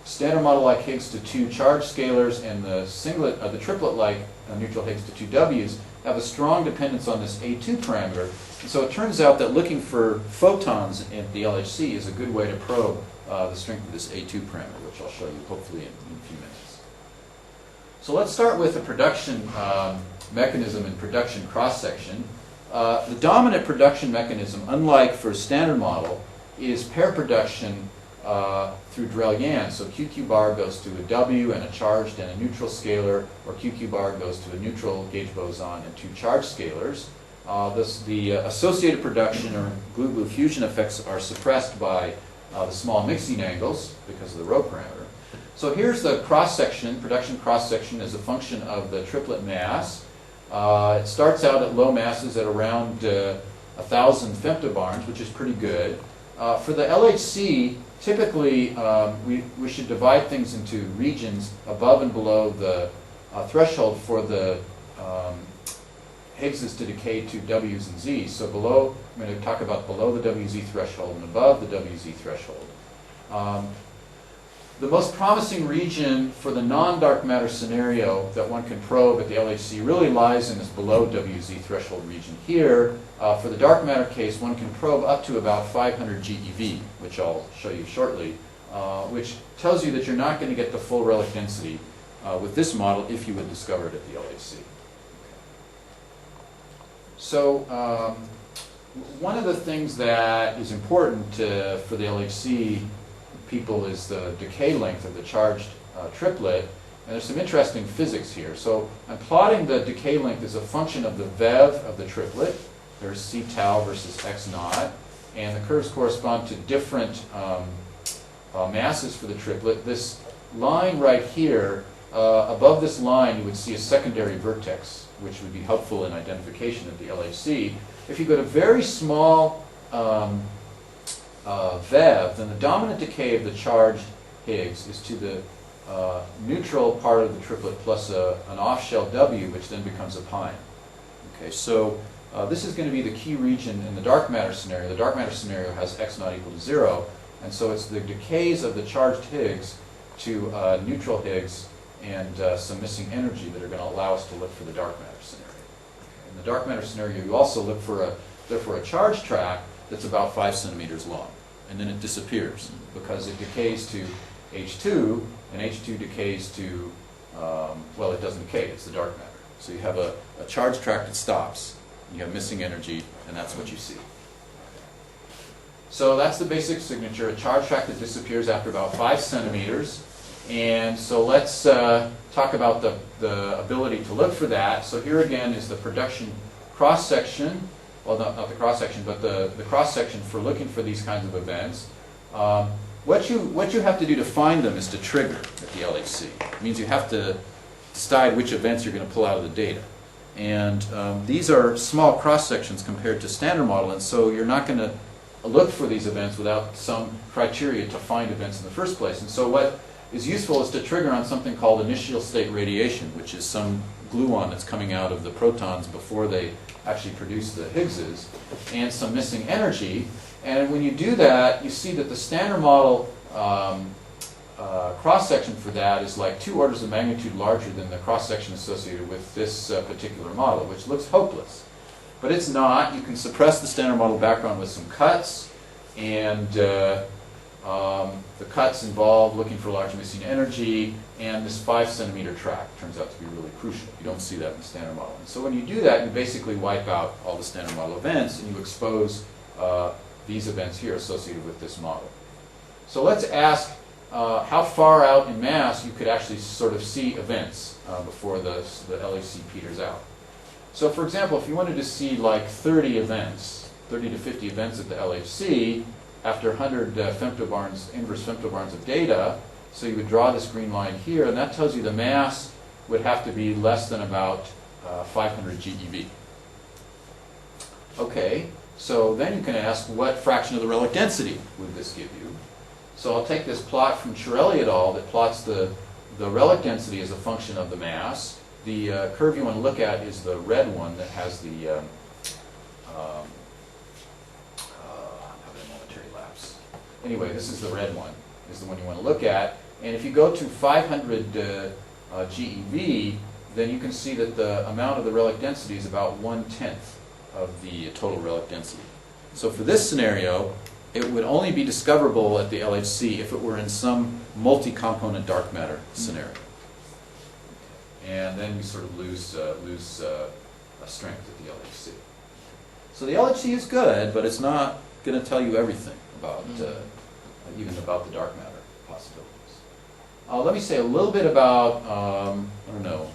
standard model-like Higgs to 2 charged scalars and the triplet-like neutral Higgs to 2 W's have a strong dependence on this A2 parameter. And so it turns out that looking for photons at the LHC is a good way to probe the strength of this A2 parameter, which I'll show you hopefully in a few minutes. So let's start with the production mechanism and production cross-section. The dominant production mechanism, unlike for a standard model, is pair production through Drell-Yan. So QQ bar goes to a W and a charged and a neutral scalar, or QQ bar goes to a neutral gauge boson and 2 charged scalars. The associated production or glue-glue fusion effects are suppressed by the small mixing angles because of the rho parameter. So here's the cross-section, production cross-section as a function of the triplet mass. It starts out at low masses at around 1,000 femtobarns, which is pretty good. For the LHC, typically we should divide things into regions above and below the threshold for the Higgses to decay to W's and Z's. So below, I'm going to talk about below the WZ threshold and above the WZ threshold. the most promising region for the non-dark matter scenario that one can probe at the LHC really lies in this below WZ threshold region here. For the dark matter case, one can probe up to about 500 GeV, which I'll show you shortly, which tells you that you're not going to get the full relic density with this model if you would discover it at the LHC. So one of the things that is important for the LHC people is the decay length of the charged triplet. And there's some interesting physics here. So I'm plotting the decay length as a function of the VEV of the triplet. There's C tau versus X naught. And the curves correspond to different masses for the triplet. This line right here, above this line you would see a secondary vertex, which would be helpful in identification of the LHC. If you go to very small VEV, then the dominant decay of the charged Higgs is to the neutral part of the triplet plus an off-shell W, which then becomes a pion. Okay, so this is going to be the key region in the dark matter scenario. The dark matter scenario has X naught equal to 0, and so it's the decays of the charged Higgs to neutral Higgs and some missing energy that are going to allow us to look for the dark matter scenario. Okay. In the dark matter scenario, you also look for a charge track that's about 5 centimeters long, and then it disappears because it decays to H2, and H2 decays to, well, it doesn't decay, it's the dark matter. So you have a charge track that stops, you have missing energy, and that's what you see. So that's the basic signature, a charge track that disappears after about 5 centimeters. And so let's talk about the ability to look for that. So here again is the production cross-section. Well, not the cross-section, but the cross-section for looking for these kinds of events. What you have to do to find them is to trigger at the LHC. It means you have to decide which events you're going to pull out of the data. And these are small cross-sections compared to standard model, and so you're not going to look for these events without some criteria to find events in the first place. And so what is useful is to trigger on something called initial state radiation, which is some gluon that's coming out of the protons before they actually produce the Higgses, and some missing energy. And when you do that, you see that the standard model cross-section for that is like 2 orders of magnitude larger than the cross-section associated with this particular model, which looks hopeless. But it's not. You can suppress the standard model background with some cuts, and the cuts involve looking for large missing energy, and this 5 centimeter track turns out to be really crucial. You don't see that in the standard model. And so when you do that, you basically wipe out all the standard model events, and you expose these events here associated with this model. So let's ask how far out in mass you could actually sort of see events before the LHC peters out. So for example, if you wanted to see like 30 events, 30 to 50 events at the LHC, after 100 femtobarns, inverse femtobarns of data, so you would draw this green line here, and that tells you the mass would have to be less than about 500 GeV. Okay, so then you can ask what fraction of the relic density would this give you? So I'll take this plot from Chiarelli et al. That plots the relic density as a function of the mass. The curve you want to look at is the red one that has the anyway, this is the red one, is the one you want to look at. And if you go to 500 GeV, then you can see that the amount of the relic density is about 1/10 of the total relic density. So for this scenario, it would only be discoverable at the LHC if it were in some multi-component dark matter scenario. And then you sort of lose strength at the LHC. So the LHC is good, but it's not going to tell you everything about even about the dark matter possibilities. Let me say a little bit about, I don't know,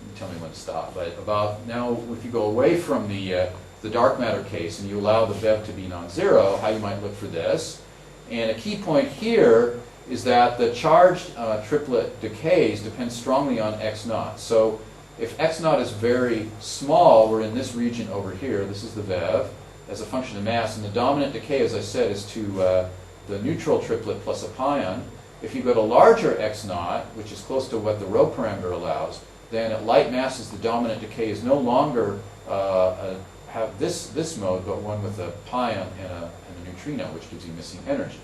you tell me when to stop, but about now if you go away from the dark matter case and you allow the VEV to be non-zero, how you might look for this. And a key point here is that the charged triplet decays depends strongly on X naught. So if X naught is very small, we're in this region over here, this is the VEV, as a function of mass, and the dominant decay, as I said, is to the neutral triplet plus a pion. If you go to larger X naught, which is close to what the rho parameter allows, then at light masses the dominant decay is no longer have this mode, but one with a pion and a neutrino, which gives you missing energy.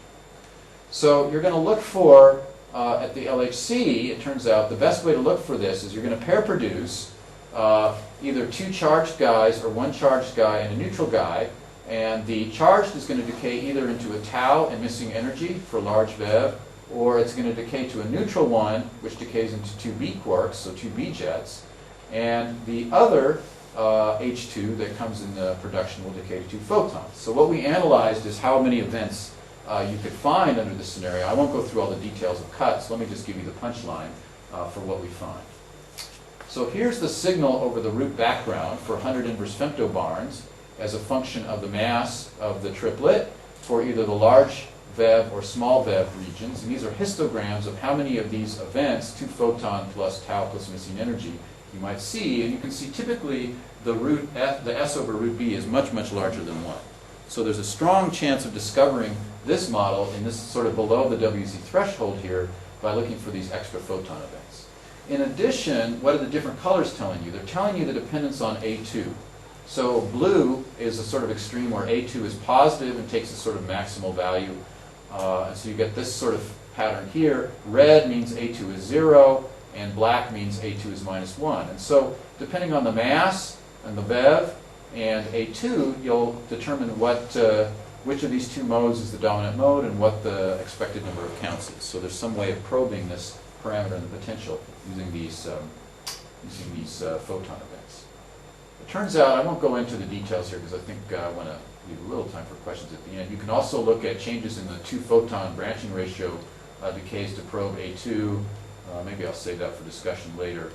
So you're going to look for at the LHC, it turns out the best way to look for this is you're going to pair produce either 2 charged guys or 1 charged guy and a neutral guy, and the charged is going to decay either into a tau emitting energy for large VEV, or it's going to decay to a neutral one, which decays into 2 B quarks, so 2 B jets, and the other H2 that comes in the production will decay to 2 photons. So what we analyzed is how many events you could find under this scenario. I won't go through all the details of cuts. Let me just give you the punchline for what we find. So here's the signal over the root background for 100 inverse femtobarns as a function of the mass of the triplet for either the large VEV or small VEV regions. And these are histograms of how many of these events, 2 photon plus tau plus missing energy, you might see. And you can see typically the root F, the S over root B is much, much larger than 1. So there's a strong chance of discovering this model in this sort of below the WZ threshold here by looking for these extra photon events. In addition, what are the different colors telling you? They're telling you the dependence on A2. So blue is a sort of extreme where A2 is positive and takes a sort of maximal value. And so you get this sort of pattern here. Red means A2 is 0, and black means A2 is -1. And so depending on the mass and the VEV and A2, you'll determine which of these 2 modes is the dominant mode and what the expected number of counts is. So there's some way of probing this parameter and the potential using these photon events. It turns out, I won't go into the details here because I think I want to leave a little time for questions at the end. You can also look at changes in the 2 photon branching ratio decays to probe A2. Maybe I'll save that for discussion later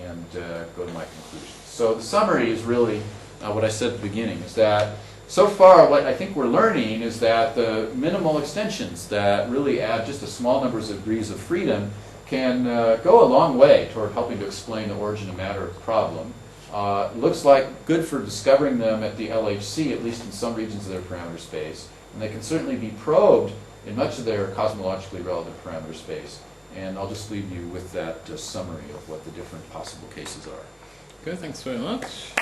and go to my conclusions. So the summary is really what I said at the beginning, is that so far what I think we're learning is that the minimal extensions that really add just a small number of degrees of freedom can go a long way toward helping to explain the origin of matter problem. Looks like good for discovering them at the LHC, at least in some regions of their parameter space. And they can certainly be probed in much of their cosmologically relevant parameter space. And I'll just leave you with that summary of what the different possible cases are. Good, thanks very much.